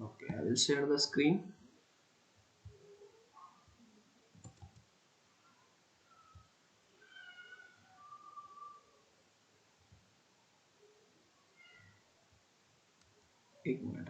Okay, I will share the screen. एक minute.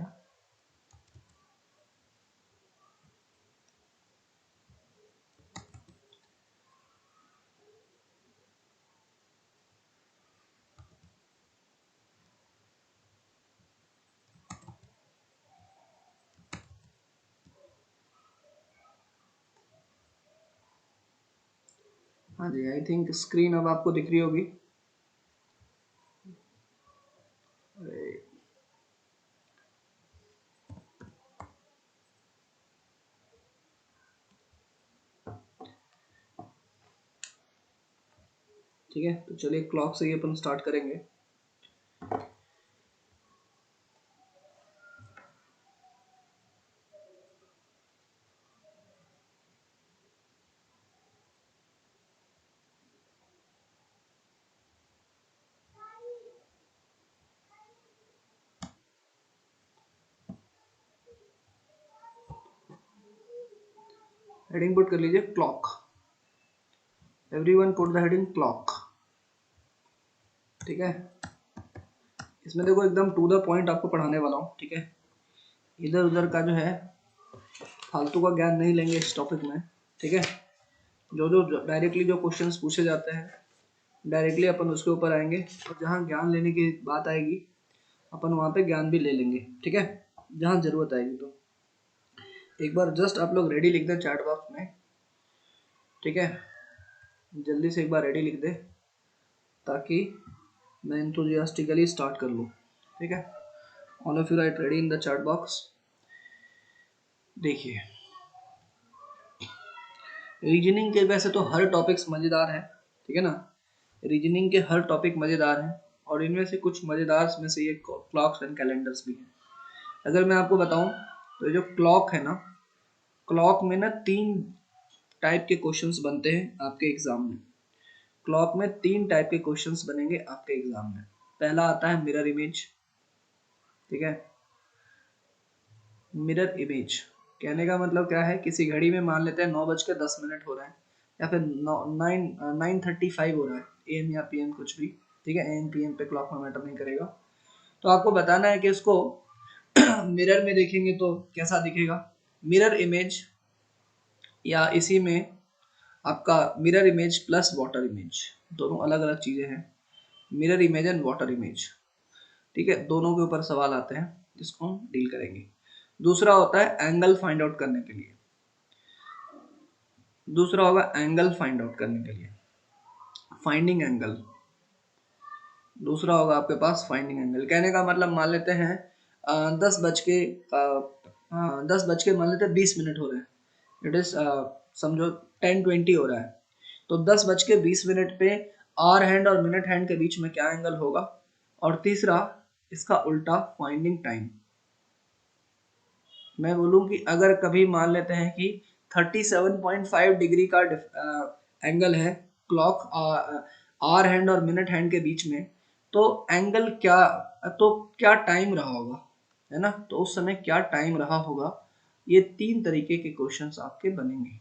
हाँ जी, I think screen अब आपको दिख रही होगी। ठीक है, तो चलिए क्लॉक से ही अपन स्टार्ट करेंगे। हेडिंग पुट कर लीजिए clock. Everyone put the heading clock. ठीक है, इसमें देखो एकदम टू द पॉइंट आपको पढ़ाने वाला हूँ। ठीक है, इधर उधर का जो है फालतू का ज्ञान नहीं लेंगे इस टॉपिक में। ठीक है, जो जो डायरेक्टली जो क्वेश्चंस पूछे जाते हैं डायरेक्टली अपन उसके ऊपर आएंगे, और जहाँ ज्ञान लेने की बात आएगी अपन वहाँ पे ज्ञान भी ले लेंगे। ठीक है, जहाँ जरूरत आएगी। तो एक बार जस्ट आप लोग रेडी लिख दें चैट बॉक्स में। ठीक है, जल्दी से एक बार रेडी लिख दे ताकि मैं एंथुजियास्टिकली स्टार्ट कर लूँ। ठीक है, all of you right ready in the chat box. देखिए, रीजनिंग के वैसे तो हर टॉपिक्स मज़ेदार है। ठीक है ना, रीजनिंग के हर टॉपिक मज़ेदार हैं, और इनमें से कुछ मज़ेदार में से ये क्लॉक्स एंड कैलेंडर्स भी हैं। अगर मैं आपको बताऊं तो जो क्लॉक है ना, क्लॉक में ना 3 टाइप के क्वेश्चंस बनते हैं आपके एग्जाम में। क्लॉक में 3 टाइप के क्वेश्चंस बनेंगे आपके एग्जाम में। पहला आता है मिरर इमेज। ठीक है, मिरर इमेज कहने का मतलब क्या है, किसी घड़ी में मान लेते हैं 9:10 हो रहा है, या फिर 9:35 हो रहा है, AM या PM कुछ भी। ठीक है, AM PM पे क्लॉक में मैटर नहीं करेगा। तो आपको बताना है कि इसको मिरर में देखेंगे तो कैसा दिखेगा। मिरर इमेज, या इसी में आपका mirror image plus water image, दोनों अलग अलग चीजें हैं। Mirror image and water image. ठीक है, दोनों के ऊपर सवाल आते हैं जिसको हम डील करेंगे। दूसरा होता है एंगल फाइंड आउट करने के लिए। दूसरा होगा एंगल फाइंड आउट करने के लिए, फाइंडिंग एंगल। दूसरा होगा आपके पास फाइंडिंग एंगल। कहने का मतलब मान लेते हैं 10 बज के मान लेते हैं 20 मिनट हो रहे हैं। इट इज समझो 10:20 हो रहा है, तो 10:20 पे आवर हैंड और मिनट हैंड के बीच में क्या एंगल होगा। और तीसरा इसका उल्टा फाइंडिंग टाइम। मैं बोलूं कि अगर कभी मान लेते हैं कि 37.5 डिग्री का एंगल है क्लॉक आवर हैंड और मिनट हैंड के बीच में, तो एंगल क्या, तो क्या टाइम रहा होगा, है ना। तो उस समय क्या टाइम रहा होगा, ये 3 तरीके के क्वेश्चंस आपके बनेंगे।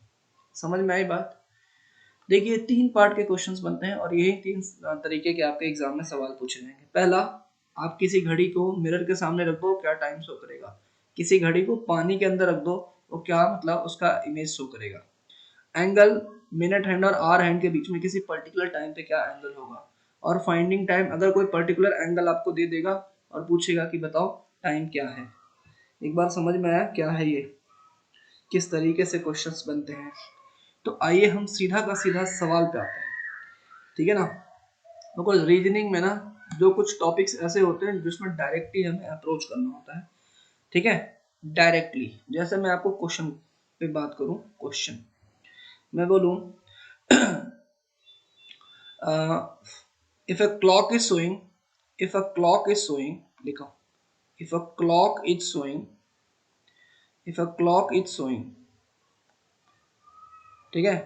समझ में आई बात। देखिए 3 पार्ट के क्वेश्चंस बनते हैं, और यही 3 तरीके के आपके एग्जाम में सवाल पूछे जाएंगे। पहला, आप किसी घड़ी को मिरर के सामने रख दो, क्या टाइम शो करेगा। किसी घड़ी को पानी के अंदर रख दो, वो क्या मतलब उसका इमेज शो करेगा। एंगल मिनट हैंड और आवर हैंड के बीच में किसी पर्टिकुलर टाइम पे क्या एंगल होगा। और फाइंडिंग टाइम, अगर कोई पर्टिकुलर एंगल आपको दे देगा और पूछेगा कि बताओ टाइम क्या है। एक बार समझ में आया क्या है ये, किस तरीके से क्वेश्चंस बनते हैं। तो आइए हम सीधा का सीधा सवाल पे आते हैं। ठीक है ना, बिकॉज रीजनिंग में ना जो कुछ टॉपिक्स ऐसे होते हैं जिसमें डायरेक्टली हमें अप्रोच करना होता है। ठीक है, डायरेक्टली। जैसे मैं आपको क्वेश्चन पे बात करूं, क्वेश्चन मैं बोलूं if a clock is showing, if a clock is showing, लिखो, if a clock is showing, if a clock is showing, ठीक है,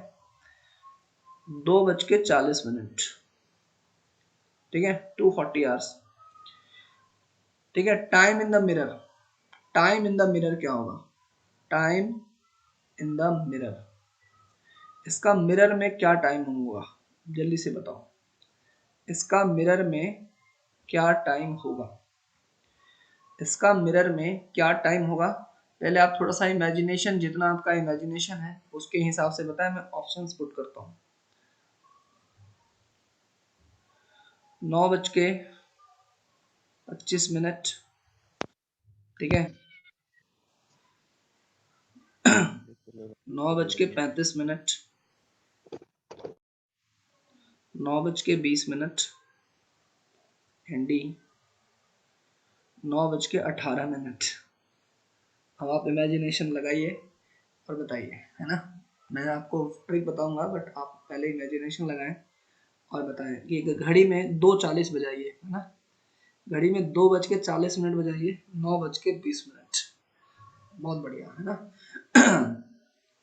2:40 ठीक है, 2:40 आवर्स। ठीक है, time in the mirror, time in the mirror क्या होगा? टाइम इन द मिरर, इसका मिरर में क्या टाइम होगा? जल्दी से बताओ, इसका मिरर में क्या टाइम होगा? इसका मिरर में क्या टाइम होगा? पहले आप थोड़ा सा इमेजिनेशन, जितना आपका इमेजिनेशन है उसके हिसाब से बताएं। मैं ऑप्शंस पुट करता हूँ। 9:25, ठीक है, 9:35, 9:20 एंडी 9:18। अब आप इमेजिनेशन लगाइए और बताइए, है ना। मैं आपको ट्रिक बताऊंगा बट आप पहले इमेजिनेशन लगाएं और बताएं कि घड़ी में 2:40 बजाइए, है ना, घड़ी में 2:40 बजाइए, 9:20। बहुत बढ़िया, है ना।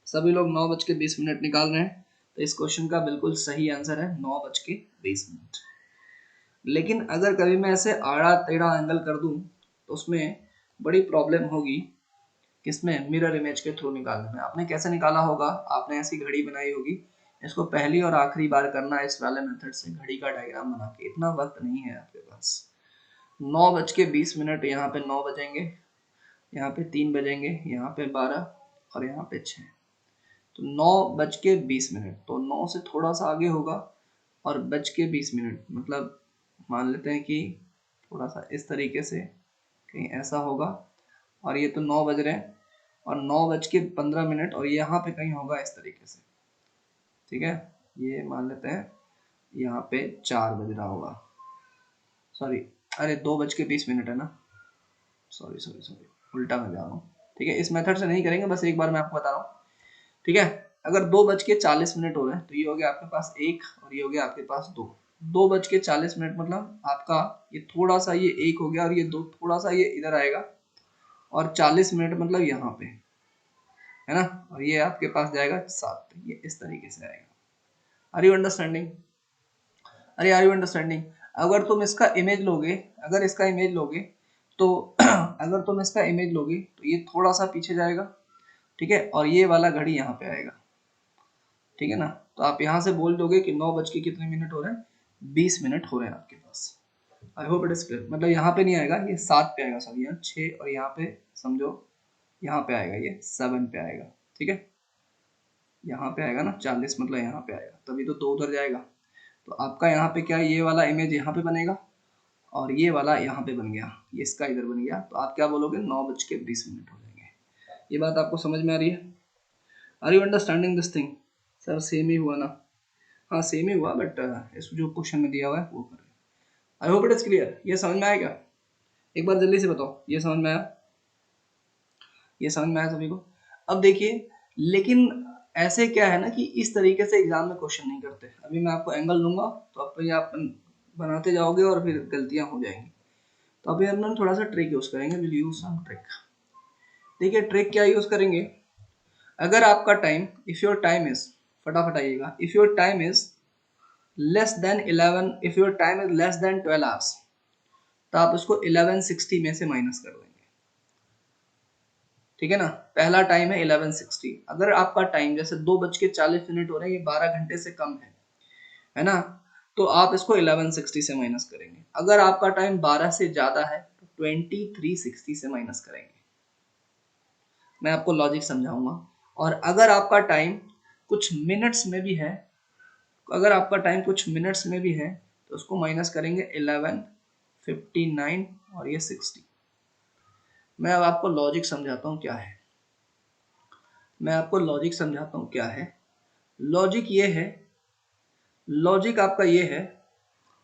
सभी लोग 9:20 निकाल रहे हैं, तो इस क्वेश्चन का बिल्कुल सही आंसर है 9:20। लेकिन अगर कभी मैं ऐसे आड़ा टेढ़ा एंगल कर दूं तो उसमें बड़ी प्रॉब्लम होगी। किसमें? मिरर इमेज के थ्रू निकालने में। आपने कैसे निकाला होगा? आपने ऐसी घड़ी बनाई होगी, इसको पहली और आखिरी बार करना है इस वाले मेथड से, घड़ी का डायग्राम बना के। इतना वक्त नहीं है आपके पास। 9:20, यहाँ पे 9 बजेंगे, यहाँ पे 3 बजेंगे, यहाँ पे 12 और यहाँ पे 6। तो 9:20, तो 9 से थोड़ा सा आगे होगा और 20 मतलब मान लेते हैं कि थोड़ा सा इस तरीके से कहीं ऐसा होगा। और ये तो 9 बज रहे हैं और 9:15 और यहाँ पे कहीं होगा इस तरीके से, ठीक है। ये मान लेते हैं यहाँ पे 4 बज रहा होगा, सॉरी, अरे 2:20 है ना, सॉरी सॉरी सॉरी, उल्टा मैं जा रहा हूँ। ठीक है, इस मेथड से नहीं करेंगे, बस एक बार मैं आपको बता रहा हूँ, ठीक है। अगर 2:40 हो रहे हैं तो ये हो गया आपके पास 1 और ये हो गया आपके पास 2। 2:40 मतलब आपका ये थोड़ा सा ये 1 हो गया और ये 2 थोड़ा सा ये इधर आएगा और 40 मतलब यहाँ पे, है ना, और ये आपके पास जाएगा 7, ये इस तरीके से आएगा। Are you understanding? अरे आर यू अंडरस्टैंडिंग? अगर तुम इसका इमेज लोगे, अगर इसका इमेज लोगे तो अगर तुम इसका इमेज लोगे तो ये थोड़ा सा पीछे जाएगा, ठीक है, और ये वाला घड़ी यहाँ पे आएगा, ठीक है ना। तो आप यहाँ से बोल दोगे कि 9 बज के कितने मिनट हो रहे हैं? 20 मिनट हो रहे हैं आपके पास। I hope it is clear. मतलब यहाँ पे नहीं आएगा, ये 7 पे आएगा, सॉरी यहाँ 6, और यहाँ पे समझो यहाँ पे आएगा, ये 7 पे आएगा, ठीक है। यहाँ पे आएगा ना 40, मतलब यहाँ पे आएगा, तभी तो 2 उधर जाएगा। तो आपका यहाँ पे क्या है, ये वाला इमेज यहाँ पे बनेगा और ये वाला यहाँ पे बन गया, ये इसका इधर बन गया। तो आप क्या बोलोगे? 9:20 हो जाएंगे। ये बात आपको समझ में आ रही है? Are you understanding this thing? Sir same ही हुआ ना? हाँ सेम ही हुआ, बट इस जो क्वेश्चन में दिया हुआ है वो कर रहे हैं। आई होप इट इज क्लियर। ये समझ में आया क्या? एक बार जल्दी से बताओ, ये समझ में आया? ये समझ में आया सभी को? अब देखिए, लेकिन ऐसे क्या है ना कि इस तरीके से एग्जाम में क्वेश्चन नहीं करते। अभी मैं आपको एंगल दूंगा तो आप बनाते जाओगे और फिर गलतियां हो जाएंगी। तो अभी हम थोड़ा सा ट्रिक यूज करेंगे, विल यूज सम ट्रिक। देखिए ट्रिक क्या यूज करेंगे। अगर आपका time, if your time is, फटाफट आइएगा, if your time is less than 11, if your time is less than 12 hours, तो आप उसको 1160 में से माइनस कर देंगे, ठीक है ना। पहला टाइम है 1160। अगर आपका टाइम जैसे 2:40 हो रहे हैं, ये 12 घंटे से कम है ना, तो आप इसको 1160 से माइनस करेंगे। अगर आपका टाइम 12 से ज्यादा है तो 2360 से माइनस करेंगे। मैं आपको लॉजिक समझाऊंगा। और अगर आपका टाइम कुछ मिनट्स में भी है, अगर आपका टाइम कुछ मिनट्स में भी है तो उसको माइनस करेंगे 1159 और ये 60। मैं अब आपको लॉजिक समझाता हूँ क्या है, मैं आपको लॉजिक समझाता हूँ क्या है। लॉजिक ये है, लॉजिक आपका ये है,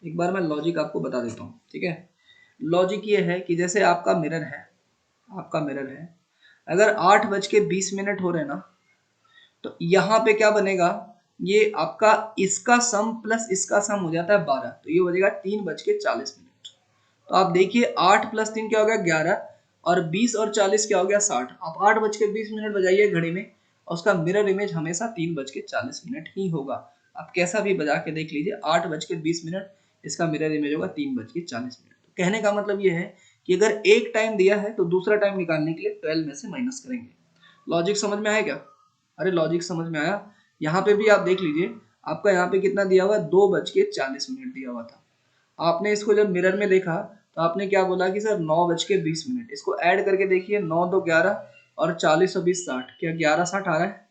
एक बार मैं लॉजिक आपको बता देता हूँ, ठीक है। लॉजिक ये है कि जैसे आपका मिरर है, आपका मिरर है, अगर 8:20 हो रहे ना, तो यहाँ पे क्या बनेगा, ये आपका इसका सम प्लस इसका सम हो जाता है 12, तो ये बजेगा 3:40। तो आप देखिए 8 + 3 क्या हो गया 11, और 20 और 40 क्या हो गया 60। आप 8:20 बजाइए घड़ी में, और उसका मिरर इमेज हमेशा 3:40 ही होगा। आप कैसा भी बजा के देख लीजिए, 8:20 इसका मिरर इमेज होगा 3:40। तो कहने का मतलब ये है कि अगर एक टाइम दिया है तो दूसरा टाइम निकालने के लिए 12 में से माइनस करेंगे। लॉजिक समझ में आया क्या? अरे लॉजिक समझ में आया। यहाँ पे भी आप देख लीजिए, आपका यहाँ पे कितना दिया हुआ है, 2:40 दिया हुआ था। आपने इसको जब मिरर में देखा तो आपने क्या बोला कि सर 9:20। इसको ऐड करके देखिए, 9 2 11 और 40 और 20 60, क्या 11:60 आ रहा है?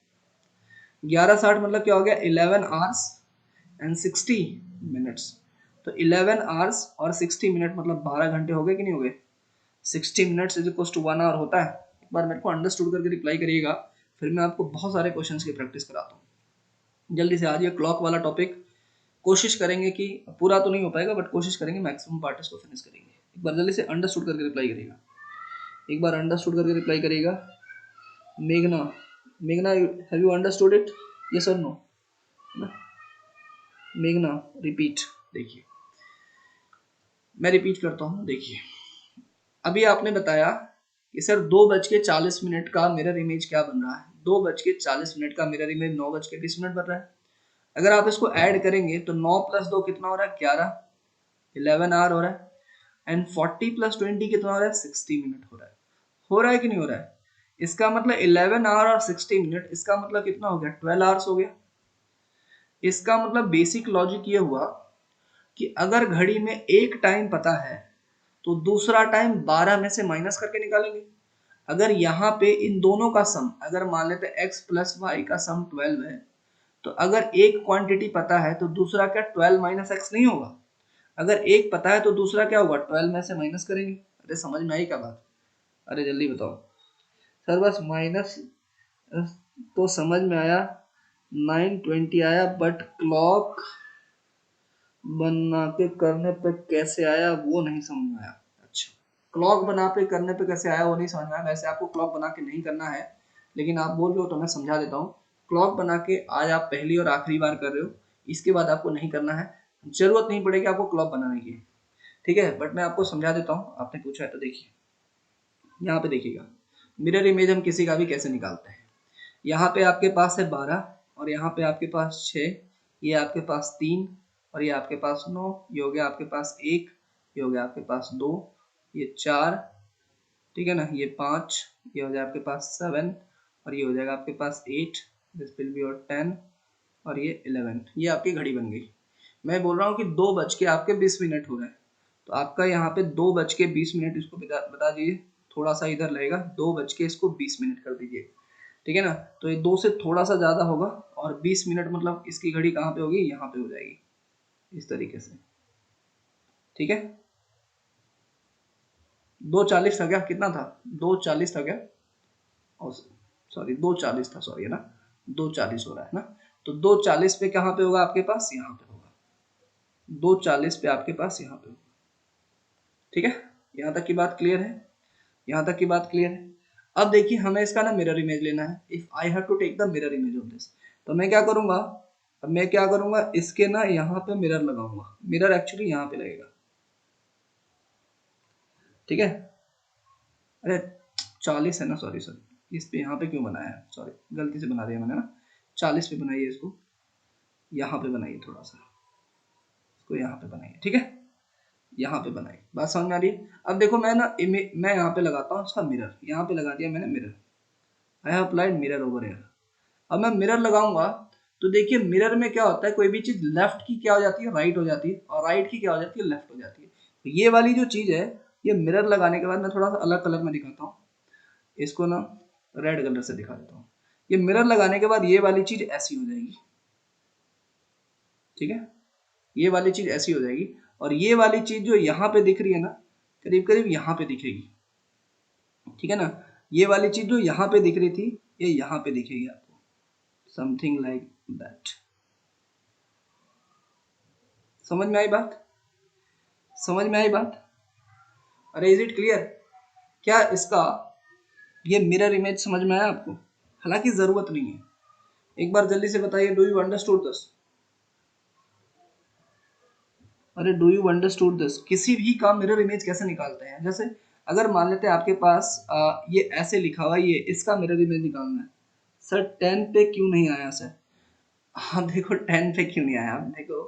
11:60 मतलब क्या हो गया, 11 आवर्स एंड 60 मिनट्स। तो 11 आवर्स और 60 मिनट मतलब 12 घंटे हो गए कि नहीं हो गए? 60 minutes is equal to 1 hour होता है। एक बार मेरे को अंडरस्टूड करके रिप्लाई करिएगा, फिर मैं आपको बहुत सारे क्वेश्चंस की प्रैक्टिस कराता हूँ। जल्दी से आज ये क्लॉक वाला टॉपिक कोशिश करेंगे कि पूरा तो नहीं हो पाएगा, बट कोशिश करेंगे मैक्सिमम पार्ट इसको फिनिश करेंगे। एक बार जल्दी से अंडरस्टूड करके रिप्लाई करिएगा, एक बार अंडरस्टूड करके रिप्लाई करिएगा। मेघना, मेघना have you understood it, yes और नो? मेघना रिपीट। देखिए मैं रिपीट करता हूँ, देखिए अभी आपने बताया कि सर 2:40 का मिरर इमेज क्या बन रहा है, 2:40 का मिरर इमेज 9:20 बन रहा है। अगर आप इसको ऐड करेंगे तो 9 + 2 कितना हो रहा है, 11, 11 आवर हो रहा है। एंड 40 + 20 कितना हो रहा है, 60 मिनट हो रहा है कि नहीं हो रहा है? इसका मतलब 11 आवर और 60 मिनट, इसका मतलब कितना हो गया, 12 आवर्स हो गया। इसका मतलब बेसिक लॉजिक ये हुआ कि अगर घड़ी में एक टाइम पता है तो दूसरा टाइम 12 में से माइनस करके निकालेंगे। अगर यहाँ पे इन दोनों का सम, अगर मान लेते हैं x + y का सम 12 है, तो अगर एक क्वांटिटी पता है तो दूसरा क्या 12 - x नहीं होगा? अगर एक पता है तो दूसरा क्या होगा, 12 में से माइनस करेंगे। अरे समझ में आई क्या बात? अरे जल्दी बताओ सर। बस माइनस तो समझ में आया, 920 आया, बट क्लॉक बना के करने पे कैसे आया वो नहीं समझ में आया। अच्छा, क्लॉक बना पे करने पे कैसे आया वो नहीं समझ में आया। वैसे आपको क्लॉक बना के नहीं करना है, लेकिन आप बोल रहे हो तो मैं समझा देता हूँ। क्लॉक बना के आज आप पहली और आखिरी बार कर रहे हो, इसके बाद आपको नहीं करना है, जरूरत नहीं पड़ेगी आपको क्लॉक बनाने की, ठीक है? बट मैं आपको समझा देता हूँ, आपने पूछा है तो देखिए यहाँ पे देखिएगा, मिरर इमेज हम किसी का भी कैसे निकालते हैं। यहाँ पे आपके पास है 12 और यहाँ पे आपके पास 6, ये आपके पास 3 और ये आपके पास 9, ये हो गया आपके पास 1, ये हो गया आपके पास 2, ये 4, ठीक है ना, ये 5, ये हो जाएगा आपके पास 7 और ये हो जाएगा आपके पास 8, दिस विल बी योर 10 और ये 11। ये आपकी घड़ी बन गई। मैं बोल रहा हूँ कि 2:20 हो रहे हैं, तो आपका यहाँ पे 2:20, इसको बता दीजिए, थोड़ा सा इधर लगेगा, 2:20 कर दीजिए, ठीक है ना? तो ये 2 से थोड़ा सा ज्यादा होगा और 20 मिनट मतलब इसकी घड़ी कहाँ पे होगी, यहाँ पे हो जाएगी इस तरीके से, ठीक है? 2:40 था क्या, कितना था, 2:40 था क्या? सॉरी 2:40 था, सॉरी है ना, 2:40 हो रहा है ना। तो 2:40 पे कहाँ पे होगा आपके पास, यहाँ पे होगा, 2:40 पे आपके पास यहाँ पे होगा, ठीक है? यहाँ तक की बात क्लियर है? यहाँ तक की बात क्लियर है? अब देखिए हमें इसका ना मिरर इमेज लेना है। If I have to take the mirror image of this, तो मैं क्या करूंगा, अब मैं क्या करूंगा, इसके ना यहाँ पे मिरर लगाऊंगा। मिरर एक्चुअली यहाँ पे लगेगा, ठीक है? अरे 40 है ना, सॉरी सॉरी, इस पे यहाँ पे क्यों बनाया है, सॉरी गलती से बना दिया मैंने ना। 40 पे बनाइए इसको, यहाँ पे बनाइए, थोड़ा सा इसको यहाँ पे बनाइए, ठीक है? यहाँ पे बनाइए, बात समझ में आ रही है? अब देखो मैं ना मैं यहाँ पे लगाता हूँ इसका मिरर, यहाँ पे लगा दिया मैंने mirror, I have applied mirror over here. अब मैं मिरर लगाऊंगा तो देखिए मिरर में क्या होता है, कोई भी चीज लेफ्ट की क्या हो जाती है, राइट हो जाती है, और राइट की क्या हो जाती है, लेफ्ट हो जाती है। तो ये वाली जो चीज है, ये मिरर लगाने के बाद मैं थोड़ा सा अलग कलर में दिखाता हूँ इसको ना, रेड कलर से दिखा देता हूँ। ये मिरर लगाने के बाद ये वाली चीज ऐसी हो जाएगी, ठीक है? ये वाली चीज ऐसी हो जाएगी और ये वाली चीज जो यहाँ पे दिख रही है ना, करीब करीब यहाँ पे दिखेगी, ठीक है ना? ये वाली चीज जो यहाँ पे दिख रही थी, ये यहाँ पे दिखेगी आपको, समथिंग लाइक दैट। समझ में आई बात? समझ में आई बात? अरे इज इट क्लियर? क्या इसका ये मिरर इमेज समझ में आया आपको? हालांकि जरूरत नहीं है, एक बार जल्दी से बताइए, डू यू अंडरस्टूड दिस? अरे डू यू अंडरस्टूड दिस? किसी भी का मिरर इमेज कैसे निकालते हैं, जैसे अगर मान लेते हैं आपके पास ये ऐसे लिखा हुआ है, ये इसका मिरर इमेज निकालना है। सर 10 पे क्यों नहीं आया सर? हाँ देखो 10 पे क्यों नहीं आया, देखो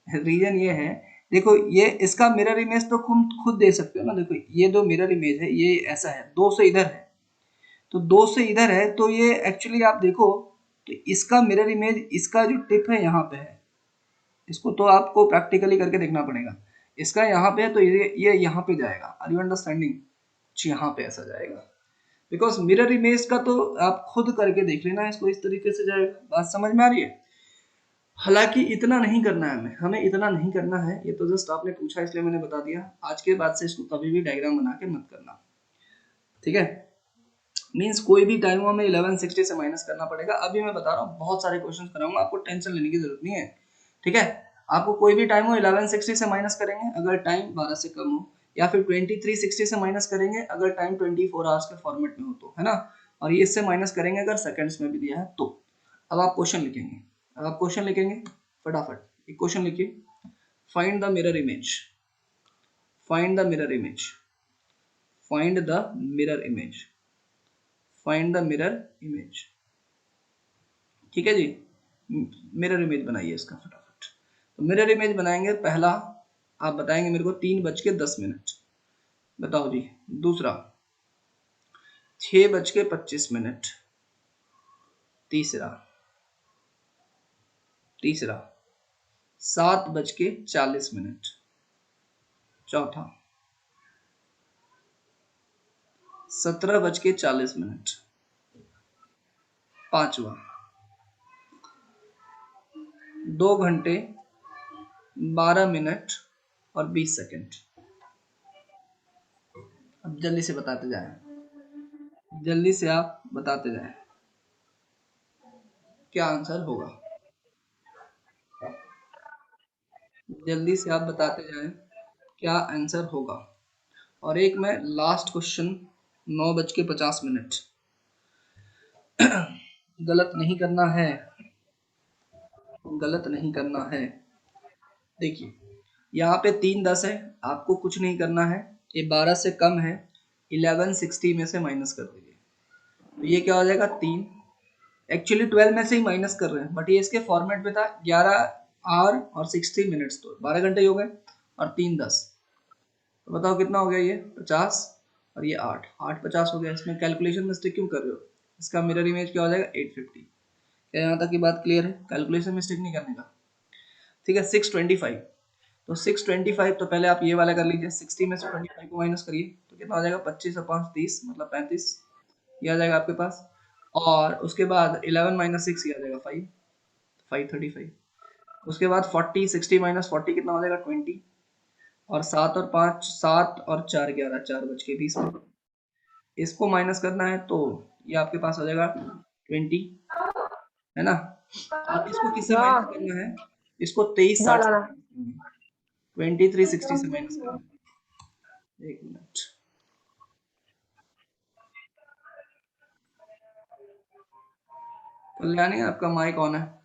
रीजन ये है देखो ये इसका मिरर इमेज तो खुद दे सकते हो ना। देखो ये जो मिरर इमेज है ये ऐसा है, 2 से इधर है, तो 2 से इधर है, तो ये एक्चुअली आप देखो तो इसका मिरर इमेज, इसका जो टिप है यहाँ पे है, इसको तो आपको प्रैक्टिकली करके देखना पड़ेगा। इसका यहाँ पे है तो ये यहाँ पे जाएगा। Are you understanding? यहाँ पे ऐसा जाएगा, बिकॉज मिरर इमेज का तो आप खुद करके देख लेना, इसको इस तरीके से जाएगा। बात समझ में आ रही है? हालांकि इतना नहीं करना है, हमें इतना नहीं करना है, ये तो जस्ट आपने पूछा इसलिए मैंने बता दिया। आज के बाद से इसको कभी भी डायग्राम बना के मत करना, ठीक है? मींस कोई भी टाइम हमें 1160 से माइनस करना पड़ेगा। अभी मैं बता रहा हूँ बहुत सारे क्वेश्चन कराऊंगा, आपको टेंशन लेने की जरूरत नहीं है, ठीक है? आपको कोई भी टाइम हो 1160 से माइनस करेंगे अगर टाइम 12 से कम हो, या फिर 2360 से माइनस करेंगे अगर टाइम 24 आवर्स के फॉर्मेट में हो तो, है ना? और ये इससे माइनस करेंगे अगर सेकंड्स में भी दिया है तो। अब आप क्वेश्चन लिखेंगे, फटाफट एक क्वेश्चन लिखिए। Find the mirror image, find the mirror image, find the mirror image, find the mirror image. ठीक है जी, मिरर इमेज बनाइए इसका फटाफट। तो मिरर इमेज बनाएंगे, पहला आप बताएंगे मेरे को 3:10। बताओ जी। दूसरा 6:25। तीसरा तीसरा 7:40। चौथा 17:40। पांचवा 2 घंटे 12 मिनट और 20 सेकंड। अब जल्दी से बताते जाएं, जल्दी से आप बताते जाएं क्या आंसर होगा। जल्दी से आप बताते जाएं क्या आंसर होगा। और एक मैं लास्ट क्वेश्चन, 9:50। गलत नहीं करना है, गलत नहीं करना है। देखिए यहाँ पे 3:10 है, आपको कुछ नहीं करना है, ये 12 से कम है, 1160 में से माइनस कर दीजिए, तो ये क्या हो जाएगा 3। एक्चुअली 12 में से ही माइनस कर रहे हैं, बट ये इसके फॉर्मेट में था 11 आवर और 60 मिनट्स, तो 12 घंटे ही हो गए, और 3:10, तो बताओ कितना हो गया ये 50, और ये 8, 8:50 हो गया। इसमें कैलकुलेशन मिस्टेक क्यों कर रहे हो? इसका मिरर इमेज क्या हो जाएगा 850। क्या यहाँ तक की बात क्लियर है? कैलकुलेशन मिस्टेक नहीं करने का, ठीक है? 625, तो 625 तो पहले आप ये वाला कर लीजिए, 60 में से 25 को माइनस करिए तो कितना हो जाएगा 25 और 5 30, मतलब 35, ये आ जाएगा आपके पास। और उसके बाद 11 माइनस 6 ये आ जाएगा 5, 535। उसके बाद 40, 60 माइनस 40 कितना हो जाएगा 20, और 7 और 5 7 और 4 11, 4:20। इसको माइनस करना है तो ये आपके पास आ जाएगा 20, है ना? और इसको किससे माइनस हाँ करना है? इसको 2360 से डाला माइनस करना है, 2360 से माइनस करना है। एक मिनट, कल्याणी आपका माइक ऑन है।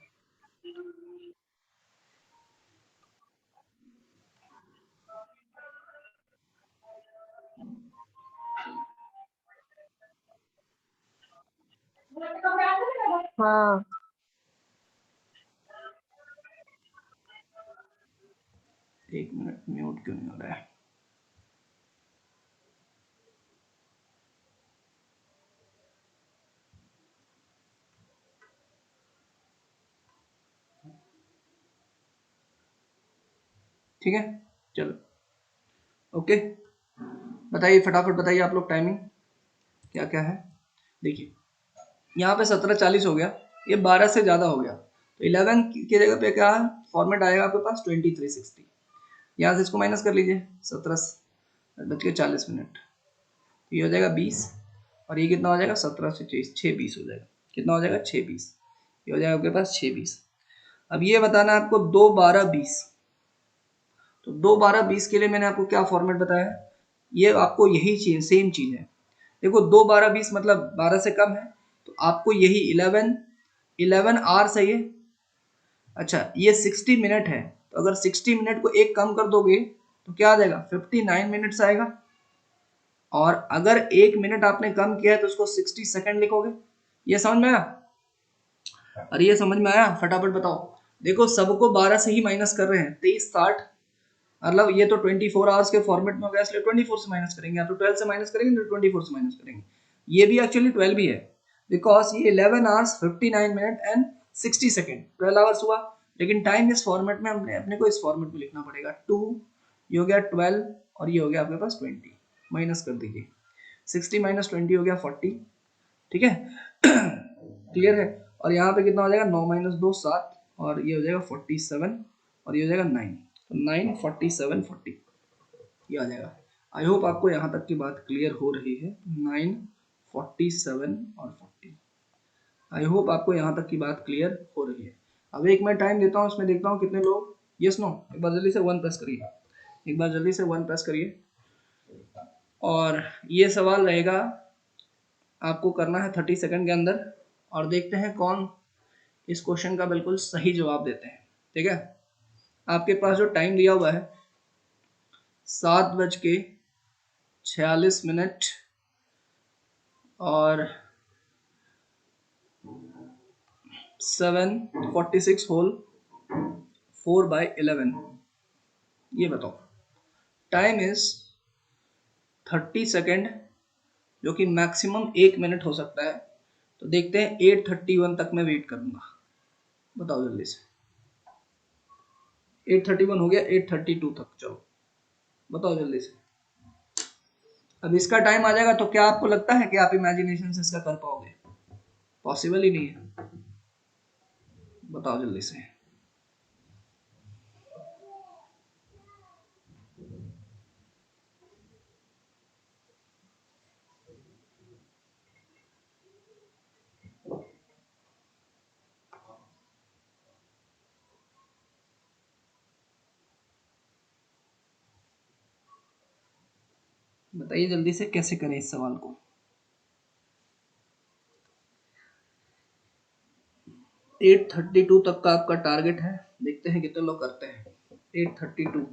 हाँ। एक मिनट, म्यूट क्यों नहीं हो रहा है? ठीक है, चलो ओके, बताइए फटाफट बताइए आप लोग टाइमिंग क्या क्या है। देखिए यहाँ पे 17:40 हो गया, ये 12 से ज्यादा हो गया, तो 11 की जगह पे क्या फॉर्मेट आएगा आपके पास 2360। यहाँ से इसको माइनस कर लीजिए, 17:40, तो ये हो जाएगा 20, और ये कितना हो जाएगा 17 से 6:20 हो जाएगा। कितना हो जाएगा 6:20, ये हो जाएगा आपके पास 6:20। अब ये बताना है आपको 2 12 20, तो 2 12 20 के लिए मैंने आपको क्या फॉर्मेट बताया, ये आपको यही चीज सेम चीज है। देखो 2 12 20 मतलब 12 से कम है, तो आपको यही 11 आवर सही है। अच्छा ये 60 मिनट है, तो अगर 60 मिनट को एक कम कर दोगे तो क्या आ जाएगा 59 मिनट्स आएगा। और अगर 1 मिनट आपने कम किया है तो उसको 60 सेकंड लिखोगे। ये समझ में आया? अरे ये समझ में आया? फटाफट बताओ। देखो सबको 12 से ही माइनस कर रहे हैं, 2360 मतलब ये तो 24 आवर्स के फॉर्मेट में होगा, इसलिए 24 से माइनस करेंगे, या तो 12 से माइनस करेंगे, तो 24 से माइनस करेंगे। ये भी एक्चुअली 12 ही है, बिकॉज ये 11 hours 59 minute and 60 second 12 hours हुआ। लेकिन टाइम इस फॉर्मेट में हमने अपने को इस फॉर्मेट में लिखना पड़ेगा। 2 ये हो गया 12 और ये हो गया आपके पास 20, माइनस कर दीजिए। 60 माइनस 20 हो गया 40, ठीक है। क्लियर है। और यहाँ पे कितना हो जाएगा, 9 माइनस 2 7, और ये हो जाएगा 47, और ये हो जाएगा 9, तो 9 47 40 ये आ जाएगा। आई होप आपको यहाँ तक की बात क्लियर हो रही है। 9 47 और 40, आई होप आपको यहाँ तक की बात क्लियर हो रही है। अब एक मैं टाइम देता हूँ, उसमें देखता हूँ कितने लोग यस नो। एक बार जल्दी से 1 प्रेस करिए, एक बार जल्दी से 1 प्रेस करिए। और ये सवाल रहेगा, आपको करना है 30 सेकंड के अंदर, और देखते हैं कौन इस क्वेश्चन का बिल्कुल सही जवाब देते हैं। ठीक है, आपके पास जो टाइम दिया हुआ है 7:46 और 7:46 होल 4/11, ये बताओ। टाइम इज 30 सेकेंड, जो कि मैक्सिमम 1 मिनट हो सकता है। तो देखते हैं 8:31 तक मैं वेट करूंगा। बताओ जल्दी से। 8:31 हो गया, 8:32 तक, चलो बताओ जल्दी से। अब इसका टाइम आ जाएगा, तो क्या आपको लगता है कि आप इमेजिनेशन से इसका कर पाओगे? पॉसिबल ही नहीं है। बताओ जल्दी से। बताइए जल्दी से कैसे करें इस सवाल को। 8:32 तक का आपका टारगेट है, देखते हैं कितने लोग करते हैं। 8:32,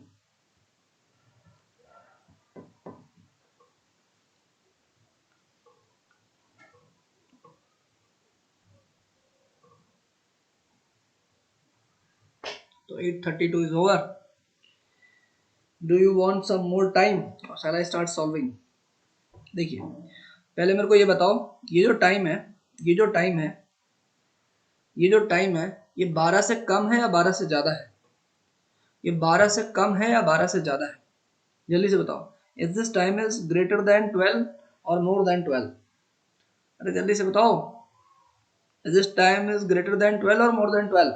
तो 8:32 इज over. Do you want some more time और शैल आई स्टार्ट सॉल्विंग? देखिए, पहले मेरे को ये बताओ, ये जो टाइम है, ये जो टाइम है, ये जो टाइम है, ये 12 से कम है या 12 से ज्यादा है? ये 12 से कम है या 12 से ज्यादा है? जल्दी से बताओ। Is this time is greater than 12 और मोर देन 12? अरे जल्दी से बताओ। Is this time is greater than 12 और more than 12?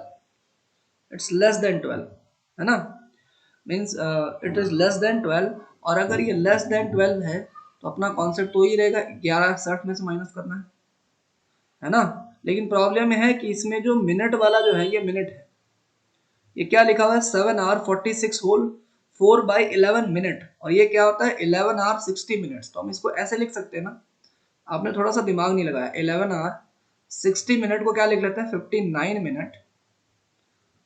It's less than 12, है ना। Means it is less than 12, और अगर ये लेस देन 12 है तो अपना कॉन्सेप्ट तो ही रहेगा 11:60 में से माइनस करना है ना। लेकिन प्रॉब्लम है कि इसमें जो मिनट वाला जो है, ये मिनट है, ये क्या लिखा हुआ है, 7 hour 46 होल 4/11 मिनट, और ये क्या होता है 11 hour 60 मिनट्स। तो हम इसको ऐसे लिख सकते हैं ना, आपने थोड़ा सा दिमाग नहीं लगाया। 11 hour 60 मिनट को क्या लिख लेते हैं, 59 मिनट,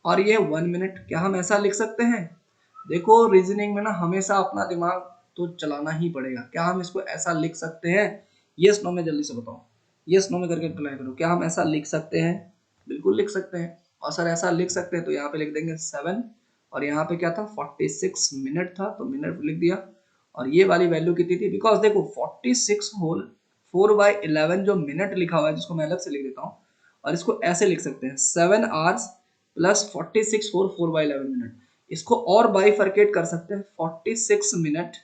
और ये 1 मिनट। क्या हम ऐसा लिख सकते हैं? देखो, रीजनिंग में ना हमेशा अपना दिमाग तो चलाना ही पड़ेगा। क्या हम इसको ऐसा लिख सकते हैं? यस नो में जल्दी से बताओ, यस नो में करके रिप्लाई करो। क्या हम ऐसा लिख सकते हैं? बिल्कुल लिख सकते हैं। और सर ऐसा लिख सकते हैं तो यहाँ पे लिख देंगे 7, और यहाँ पे क्या था 46 मिनट था, तो मिनट लिख दिया। और ये वाली वैल्यू कितनी थी, बिकॉज देखो 46 होल 4/11 जो मिनट लिखा हुआ है, जिसको मैं अलग से लिख देता हूँ, और इसको ऐसे लिख सकते हैं 7 आवर्स प्लस 46 होल 4/11 मिनट। इसको और बाइफरकेट कर सकते हैं, 46 मिनट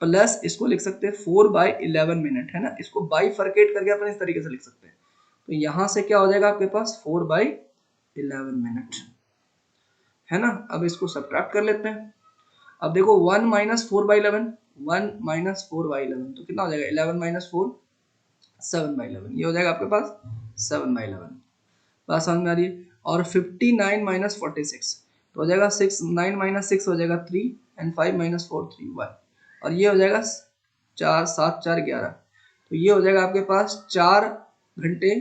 प्लस इसको लिख सकते हैं 4/11 मिनट, है ना। इसको बाइफरकेट करके अपन इस तरीके से लिख सकते हैं। तो यहां से क्या हो जाएगा आपके पास 4/11 मिनट, है ना। अब इसको सब्ट्रैक्ट कर लेते हैं। अब देखो 1 माइनस 4/11, 1 माइनस 4/11 तो कितना हो जाएगा, 11 माइनस 4 7/11, ये हो जाएगा आपके पास 7/11। बात समझ में आ रही है। और 59 माइनस 46 तो हो जाएगा 6, 9 माइनस 6 हो जाएगा 3, एंड 5 माइनस 4 3 1, और ये हो जाएगा 4 7 4 11। तो ये हो जाएगा आपके पास 4 घंटे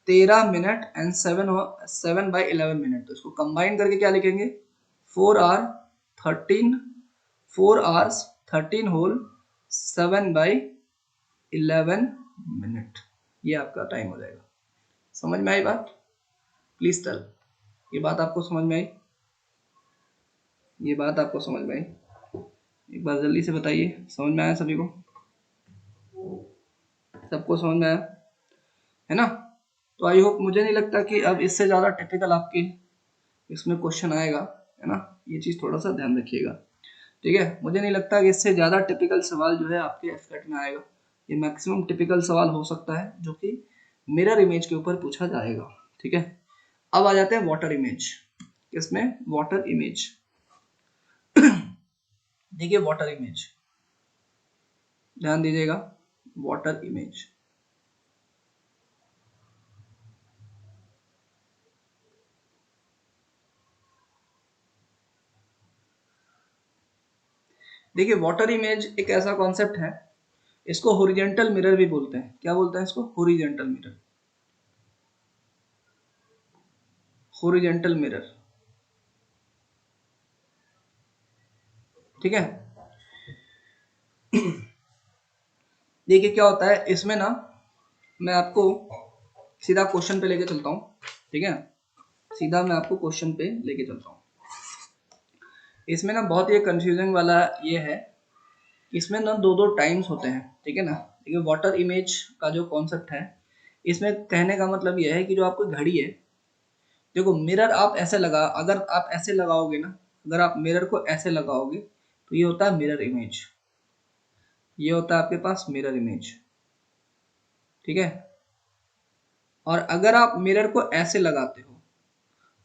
13 मिनट एंड 7/11 मिनट। तो इसको कंबाइन करके क्या लिखेंगे, 4 आवर 13 4 आवर्स 13 होल 7/11 मिनट, ये आपका टाइम हो जाएगा। समझ में आई बात? प्लीज टेल, ये बात आपको समझ में आई? ये बात आपको समझ में आई? एक बार जल्दी से बताइए, समझ में आया सभी को? सबको समझ में आया है ना? तो आई होप, मुझे नहीं लगता कि अब इससे ज़्यादा टिपिकल आपके इसमें क्वेश्चन आएगा, है ना? ये चीज़ थोड़ा सा ध्यान रखिएगा, ठीक है? मुझे नहीं लगता कि इससे ज़्यादा टिपिकल सवाल जो है आपके एफकेट में आएगा। ये मैक्सिमम टिपिकल सवाल हो सकता है जो कि मिरर इमेज के ऊपर पूछा जाएगा, ठीक है? अब आ जाते हैं वाटर इमेज। किसमें? Water image. देखिए वाटर इमेज, ध्यान दीजिएगा, वाटर इमेज। देखिए वाटर इमेज एक ऐसा कॉन्सेप्ट है, इसको हॉरिजॉन्टल मिरर भी बोलते हैं। क्या बोलते हैं इसको? Horizontal mirror. हॉरिजॉन्टल मिरर, ठीक है? देखिए क्या होता है इसमें ना, मैं आपको सीधा क्वेश्चन पे लेके चलता हूँ, ठीक है? सीधा मैं आपको क्वेश्चन पे लेके चलता हूँ। इसमें ना बहुत ही कंफ्यूजिंग वाला ये है, इसमें ना दो दो टाइम्स होते हैं, ठीक है ना? देखिए वाटर इमेज का जो कॉन्सेप्ट है, इसमें कहने का मतलब यह है कि जो आपको घड़ी है, देखो मिरर आप ऐसे लगा, अगर आप ऐसे लगाओगे ना, अगर आप मिरर को ऐसे लगाओगे तो ये होता है मिरर इमेज। ये होता है आपके पास मिरर इमेज, ठीक है? और अगर आप मिरर को ऐसे लगाते हो,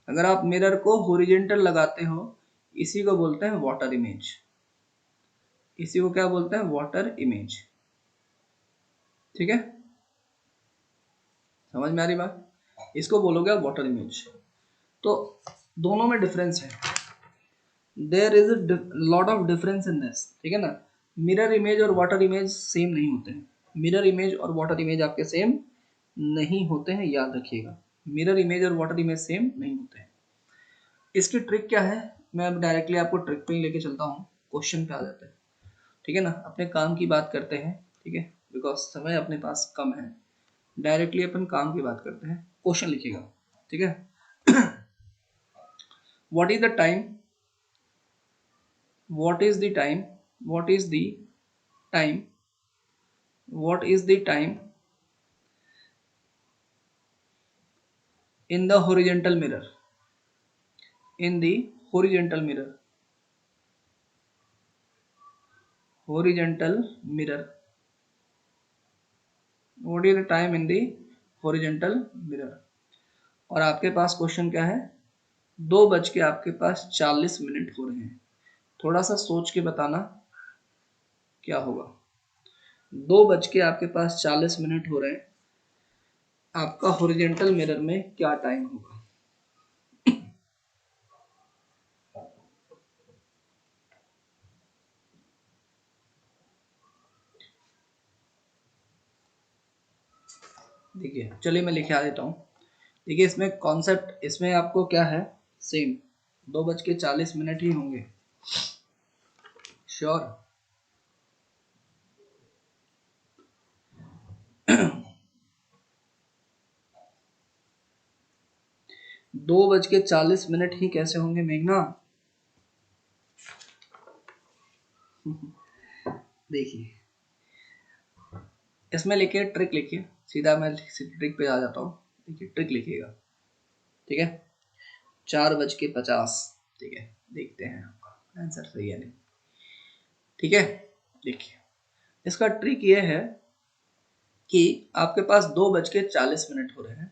अगर आप मिरर को हॉरिजॉन्टल लगाते हो, इसी को बोलते हैं वाटर इमेज। इसी को क्या बोलते हैं? वाटर इमेज, ठीक है? समझ में आ रही बात? इसको बोलोगे आप वाटर इमेज। तो दोनों में डिफरेंस है, there is a lot of difference in this, ठीक है ना? मिरर इमेज और वाटर इमेज सेम नहीं होते हैं। मिरर इमेज और वाटर इमेज आपके सेम नहीं होते हैं, याद रखिएगा। मिरर इमेज और वाटर इमेज सेम नहीं होते हैं। इसकी ट्रिक क्या है? मैं अब डायरेक्टली आपको ट्रिक पे ही लेके चलता हूँ, क्वेश्चन पे आ जाते हैं, ठीक है ना? अपने काम की बात करते हैं, ठीक है? बिकॉज समय अपने पास कम है, डायरेक्टली अपन काम की बात करते हैं। क्वेश्चन लिखिएगा, ठीक है? What is the time, what is the time, what is the time, what is the time in the horizontal mirror, in the horizontal mirror, horizontal mirror, what is the time in the horizontal mirror? और आपके पास question क्या है? 2 बज के आपके पास 40 minute हो रहे हैं। थोड़ा सा सोच के बताना क्या होगा। 2 बज के आपके पास 40 मिनट हो रहे हैं, आपका हॉरिजॉन्टल मिरर में क्या टाइम होगा? देखिए चलिए मैं लिखा देता हूँ। देखिए इसमें कॉन्सेप्ट, इसमें आपको क्या है? सेम 2:40 ही होंगे, श्योर? 2:40 ही कैसे होंगे मेघना? देखिए इसमें लिखिए, ट्रिक लिखिए, सीधा मैं ट्रिक पे आ जाता हूँ। देखिए ट्रिक लिखिएगा, ठीक है? 4:50, ठीक है? देखते हैं आपका आंसर सही है नहीं, ठीक है? देखिए इसका ट्रिक ये है कि आपके पास 2:40 हो रहे हैं,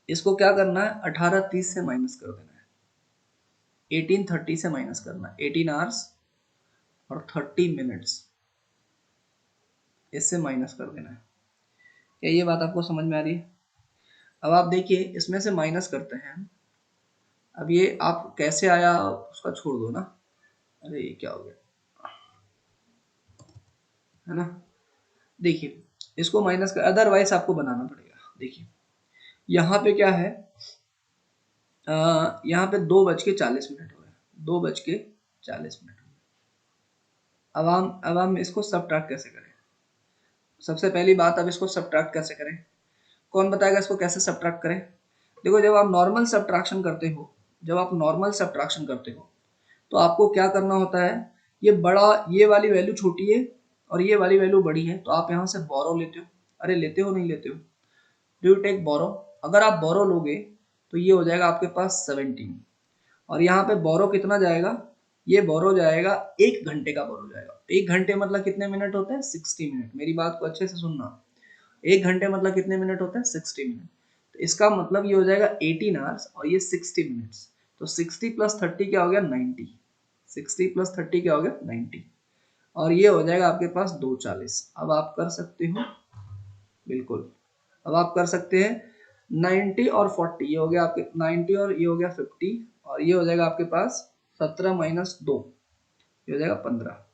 इसको क्या करना है? 18:30 से माइनस कर देना है, 18:30 से माइनस करना है, 18 आवर्स और 30 मिनट्स, इससे माइनस कर देना है। क्या ये बात आपको समझ में आ रही है? अब आप देखिए इसमें से माइनस करते हैं। अब ये आप कैसे आया उसका छोड़ दो ना, अरे ये क्या हो गया, है ना? देखिए इसको माइनस कर, अदरवाइज आपको बनाना पड़ेगा। देखिए यहाँ पे क्या है, यहाँ पे 2:40 हो रहे हैं, 2:40। अब हम इसको सब्ट्रैक्ट कैसे करें? सबसे पहली बात, अब इसको सब्ट्रैक्ट कैसे करें? कौन बताएगा इसको कैसे सब्ट्रैक्ट करें? देखो जब आप नॉर्मल सब्ट्रैक्शन करते हो, जब आप नॉर्मल सब्ट्रैक्शन करते हो तो आपको क्या करना होता है, ये बड़ा, ये वाली वैल्यू छोटी है और ये वाली वैल्यू बड़ी है, तो आप यहाँ से बोरो लेते हो। अरे लेते हो नहीं लेते हो, डू यू टेक बोरो? अगर आप बोरो लोगे तो ये हो जाएगा आपके पास 17, और यहाँ पे बोरो कितना जाएगा, ये बोरो जाएगा 1 घंटे का बोरो जाएगा। 1 घंटे मतलब कितने मिनट होते हैं, 60 मिनट। मेरी बात को अच्छे से सुनना, 1 घंटे मतलब कितने मिनट होते हैं, 60 मिनट। तो इसका मतलब ये हो जाएगा 18 आवर्स और ये 60 मिनट्स। तो 60 + 30 क्या हो गया, 90। 60 + 30 क्या हो गया, 90। और ये हो जाएगा आपके पास 2:40। अब आप कर सकते हो, बिल्कुल अब आप कर सकते हैं 90 और 40, ये हो गया आपके 90 और ये हो गया 50, और ये हो जाएगा आपके पास 17 - 2, ये हो जाएगा 15।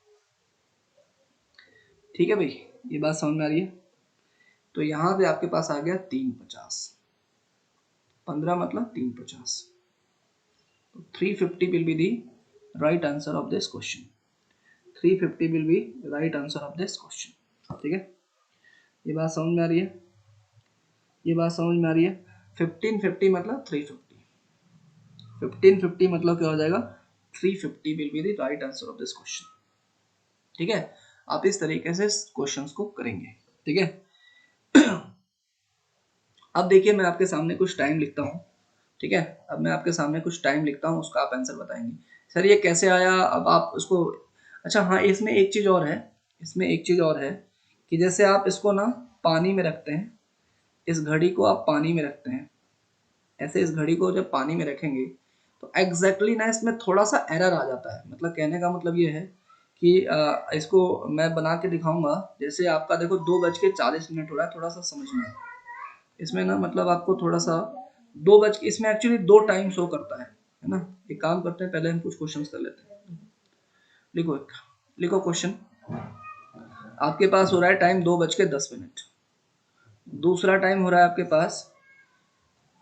ठीक है भाई, ये बात समझ में आ रही है? तो यहाँ पे आपके पास आ गया 350, 15 मतलब 350। तो 350 will be the right answer of this question. 350 will be right answer of this question. ठीक है, ये बात समझ में आ रही है? ये बात समझ में आ रही है? 1550 मतलब 350, 1550 मतलब क्या हो जाएगा, 350 will be the right answer of this question. ठीक है, आप इस तरीके से क्वेश्चंस को करेंगे। ठीक है, अब देखिए मैं आपके सामने कुछ टाइम लिखता हूँ। ठीक है, अब मैं आपके सामने कुछ टाइम लिखता हूँ, उसका आप आंसर बताएंगे। सर ये कैसे आया, अब आप उसको, अच्छा हाँ, इसमें एक चीज़ और है, इसमें एक चीज़ और है कि जैसे आप इसको ना पानी में रखते हैं, इस घड़ी को आप पानी में रखते हैं, ऐसे इस घड़ी को जब पानी में रखेंगे तो एग्जैक्टली ना इसमें थोड़ा सा एरर आ जाता है। मतलब कहने का मतलब ये है कि इसको मैं बना के दिखाऊंगा। जैसे आपका देखो 2:40 हो रहा है, थोड़ा सा समझना है इसमें ना, मतलब आपको थोड़ा सा इसमें एक्चुअली 2 टाइम शो करता है ना। एक काम करते हैं, पहले हम कुछ क्वेश्चंस कर लेते हैं। लिखो लिखो क्वेश्चन। आपके पास हो रहा है टाइम 2:10। दूसरा टाइम हो रहा है आपके पास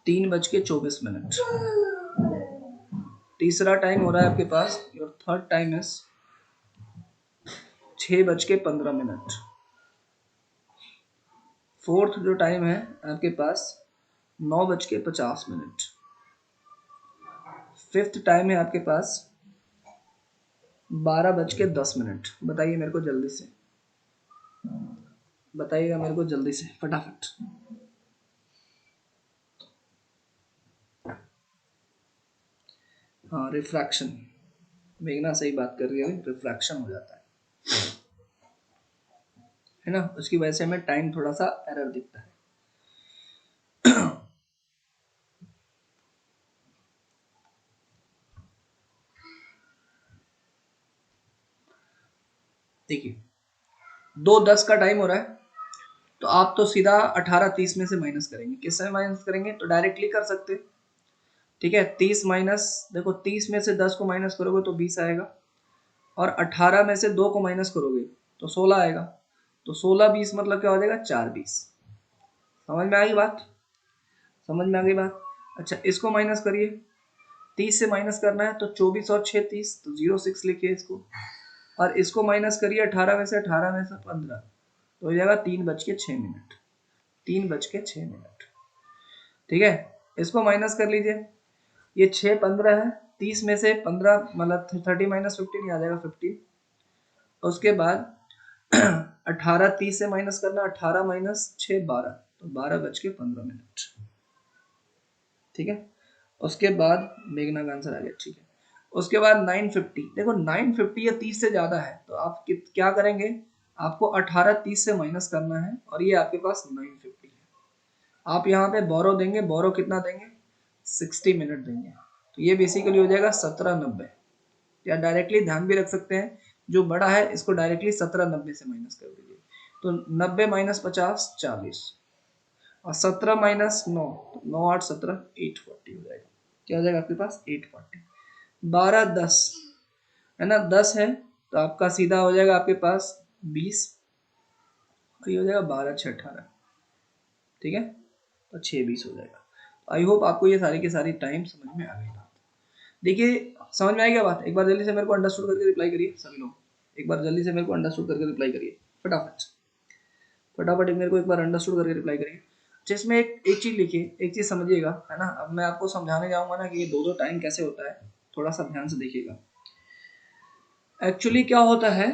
3:24। तीसरा टाइम हो रहा है आपके पास, your third time is 6:15। Fourth जो टाइम है आपके पास 9:50। फिफ्थ टाइम है आपके पास 12:10। बताइए मेरे को जल्दी से, बताइएगा मेरे को जल्दी से फटाफट। हाँ, रिफ्रैक्शन, मेघना सही बात कर रही है, रिफ्रैक्शन हो जाता है ना, उसकी वजह से हमें टाइम थोड़ा सा एरर दिखता है। देखिए 2:10 का टाइम हो रहा है, तो आप तो सीधा 18:30 में से माइनस करेंगे। किससे माइनस करेंगे, तो डायरेक्टली कर सकते हैं। ठीक है, 30 माइनस, देखो 30 में से 10 को माइनस करोगे तो 20 आएगा, और 18 में से 2 को माइनस करोगे तो 16 आएगा। तो 16 20 मतलब क्या हो जाएगा, 4 20। समझ में आ गई बात, समझ में आ गई बात। अच्छा इसको माइनस करिए, 30 से माइनस करना है तो 24 और 6 30, तो 06 लिखिए इसको। और इसको माइनस करिए 18 में से 15, तो हो जाएगा 3:06। 3:06। ठीक है, इसको माइनस कर लीजिए, ये 6 15 है, 30 में से 15 मतलब 30 - 15 आ जाएगा 15। उसके बाद 18 30 से माइनस करना, 18 - 6 12, तो 12:15। ठीक है, उसके बाद मेघना का आंसर आ गया। ठीक है, उसके बाद 950। देखो 950 या 30 से ज्यादा है तो आप क्या करेंगे, आपको 18 30 से माइनस करना है, और ये आपके पास 950 है। आप यहाँ पे बोरो देंगे, बोरो कितना देंगे, 60 मिनट देंगे, तो ये बेसिकली हो जाएगा 17:90। या डायरेक्टली ध्यान भी रख सकते हैं, जो बड़ा है इसको डायरेक्टली 17:90 से माइनस कर दीजिए, तो 90 - 50 40, और 17 - 9, 9 8 17 840 हो जाएगा। क्या हो जाएगा आपके पास, 840। 12 10 है ना, 10 है तो आपका सीधा हो जाएगा आपके पास 20, और ये हो जाएगा 12 6 18। ठीक है, तो 6 20 हो जाएगा। आई होप आपको ये सारी की सारी टाइम समझ में आ गई बात। देखिए समझ में आई क्या बात, एक बार जल्दी से मेरे को अंडरस्टूड करके रिप्लाई करिए सभी लोग। एक बार जल्दी से मेरे को अंडरस्टूड करके रिप्लाई करिए फटाफट, फटाफट मेरे को एक बार अंडरस्टूड करके रिप्लाई करिए। जिसमें एक चीज लिखिए, एक चीज समझिएगा, है ना। अब मैं आपको समझाने जाऊंगा ना कि ये दो टाइम कैसे होता है, थोड़ा सा ध्यान से देखिएगा। एक्चुअली क्या होता है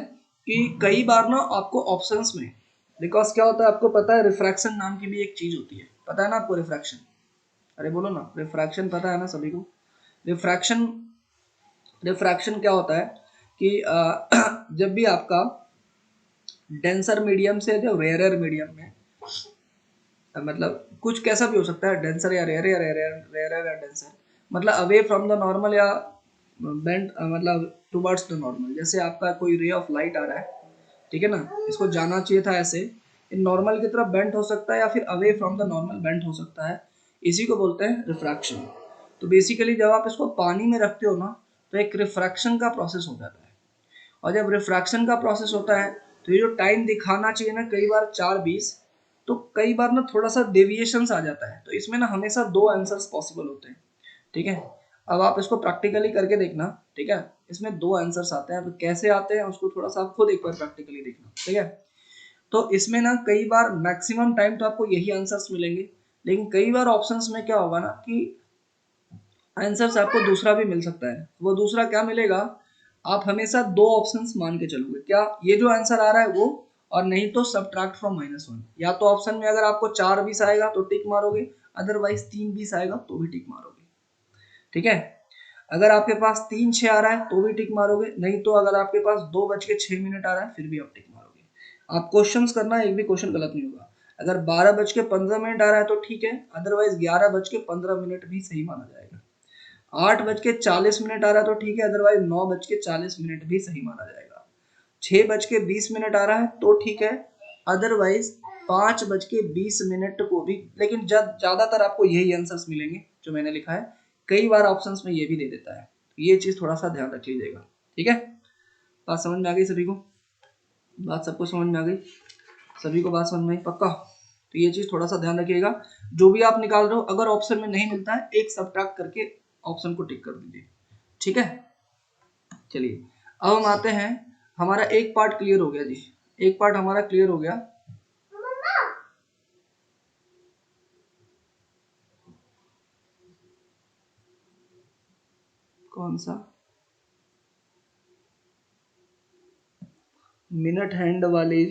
कि कई बार ना आपको ऑप्शंस में, बिकॉज क्या होता है आपको पता है, रिफ्रैक्शन नाम की भी एक चीज होती है, पता है ना आपको रिफ्रैक्शन? अरे बोलो ना, रिफ्रैक्शन पता है ना सभी को? रिफ्रैक्शन, रिफ्रैक्शन क्या होता है कि जब भी आपका डेंसर मीडियम से जो रेयर मीडियम में, मतलब कुछ कैसा भी हो सकता है, डेंसर या रेयर या रेयर या डेंसर, मतलब अवे फ्रॉम द नॉर्मल या बेंट, मतलब टुवर्ड्स द नॉर्मल, जैसे आपका कोई रे ऑफ लाइट आ रहा है, ठीक है ना, इसको जाना चाहिए था ऐसे, इन नॉर्मल की तरफ बेंट हो सकता है या फिर away from the normal bent हो सकता है, इसी को बोलते हैं रिफ्रैक्शन। तो बेसिकली जब आप इसको पानी में रखते हो ना, तो एक रिफ्रैक्शन का प्रोसेस हो जाता है, और जब रिफ्रैक्शन का प्रोसेस होता है तो ये जो टाइम दिखाना चाहिए ना कई बार 4:20, तो कई बार ना थोड़ा सा डेविएशंस आ जाता है, तो इसमें ना हमेशा दो आंसर्स पॉसिबल होते हैं, ठीक है। अब आप इसको प्रैक्टिकली करके देखना, ठीक है, इसमें दो आंसर्स आते हैं, अब कैसे आते हैं उसको थोड़ा सा आप खुद एक बार प्रैक्टिकली देखना, ठीक है। तो इसमें ना कई बार मैक्सिमम टाइम तो आपको यही आंसर्स मिलेंगे, लेकिन कई बार ऑप्शंस में क्या होगा ना कि आंसर्स आपको दूसरा भी मिल सकता है, वो दूसरा क्या मिलेगा, आप हमेशा दो ऑप्शंस मान के चलोगे, क्या ये जो आंसर आ रहा है वो, और नहीं तो सब्ट्रैक्ट फ्रॉम -1, या तो ऑप्शन में अगर आपको 4:20 आएगा तो टिक मारोगे, अदरवाइज 3:20 आएगा तो भी टिक मारोगे, ठीक है। अगर आपके पास 3:06 आ रहा है तो भी टिक मारोगे, नहीं तो अगर आपके पास 2:06 आ रहा है फिर भी आप टिक मारोगे। आप क्वेश्चंस करना, एक भी क्वेश्चन गलत नहीं होगा। अगर 12:15 आ रहा है तो ठीक है, अदरवाइज 11:15 भी सही माना जाएगा। 8:40 आ रहा है तो ठीक है, अदरवाइज 9:40 भी सही माना जाएगा। 6:20 आ रहा है तो ठीक है, अदरवाइज 5:20 को भी, लेकिन जब ज्यादातर आपको यही आंसर्स मिलेंगे जो मैंने लिखा है, कई बार ऑप्शंस में ये भी दे देता है, तो ये चीज थोड़ा सा ध्यान रख लीजिएगा, ठीक है। बात समझ में आ गई सभी को? बात सबको समझ में आ गई? सभी को बात समझ में आई पक्का? तो ये चीज थोड़ा सा ध्यान रखिएगा, जो भी आप निकाल रहे हो अगर ऑप्शन में नहीं मिलता है, एक सब्ट्रैक्ट करके ऑप्शन को टिक कर दीजिए, ठीक है। चलिए अब हम आते हैं, हमारा एक पार्ट क्लियर हो गया जी, एक पार्ट हमारा क्लियर हो गया। कौन सा? मिनट हैंड वाली,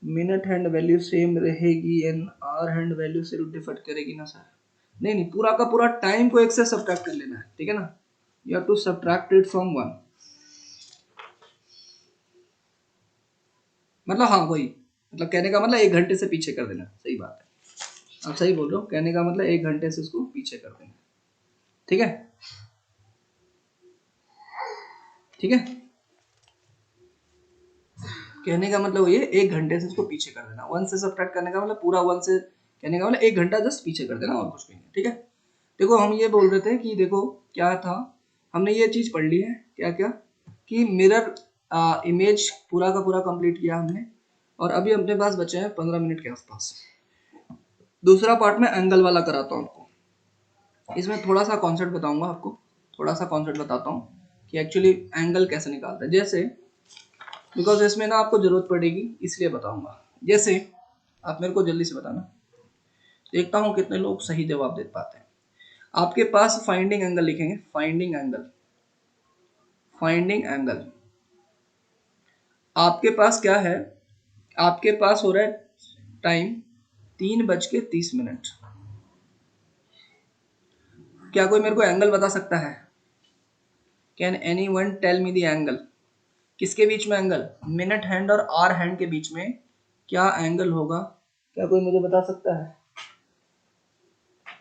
मिनट हैंड वैल्यू सेम रहेगी एंड आवर हैंड वैल्यू से डिफर करेगी ना सर? नहीं नहीं, पूरा का पूरा टाइम को एक से सब्ट्रैक्ट कर लेना है, ठीक है ना, you have to subtract it from 1, मतलब हाँ वही, मतलब कहने का मतलब 1 घंटे से पीछे कर देना, सही बात है, आप सही बोल रहे हो, कहने का मतलब 1 घंटे से उसको पीछे कर देना, ठीक है, ठीक है। कहने का मतलब ये 1 घंटे से उसको पीछे कर देना, 1 से सब्ट्रैक्ट करने का मतलब पूरा 1 से, कहने का मतलब 1 घंटा जस्ट पीछे कर देना और कुछ नहीं है, ठीक है। देखो हम ये बोल रहे थे कि देखो क्या था, हमने ये चीज पढ़ ली है, क्या क्या, कि मिरर इमेज पूरा का पूरा कंप्लीट किया हमने, और अभी अपने पास बचे हैं 15 मिनट के आसपास। दूसरा पार्ट में एंगल वाला कराता हूँ आपको, इसमें थोड़ा सा कॉन्सेप्ट बताऊंगा आपको, थोड़ा सा कॉन्सेप्ट बताता हूँ कि एक्चुअली एंगल कैसे निकालते हैं, जैसे बिकॉज इसमें ना आपको जरूरत पड़ेगी इसलिए बताऊंगा। जैसे आप मेरे को जल्दी से बताना, देखता हूँ कितने लोग सही जवाब दे पाते हैं। आपके पास फाइंडिंग एंगल लिखेंगे, फाइंडिंग एंगल, फाइंडिंग एंगल आपके पास क्या है, आपके पास हो रहा है टाइम 3:30। क्या कोई मेरे को एंगल बता सकता है? Can any one tell me the angle? किसके बीच में एंगल, मिनट हैंड और आर हैंड के बीच में क्या एंगल होगा? क्या कोई मुझे बता सकता है?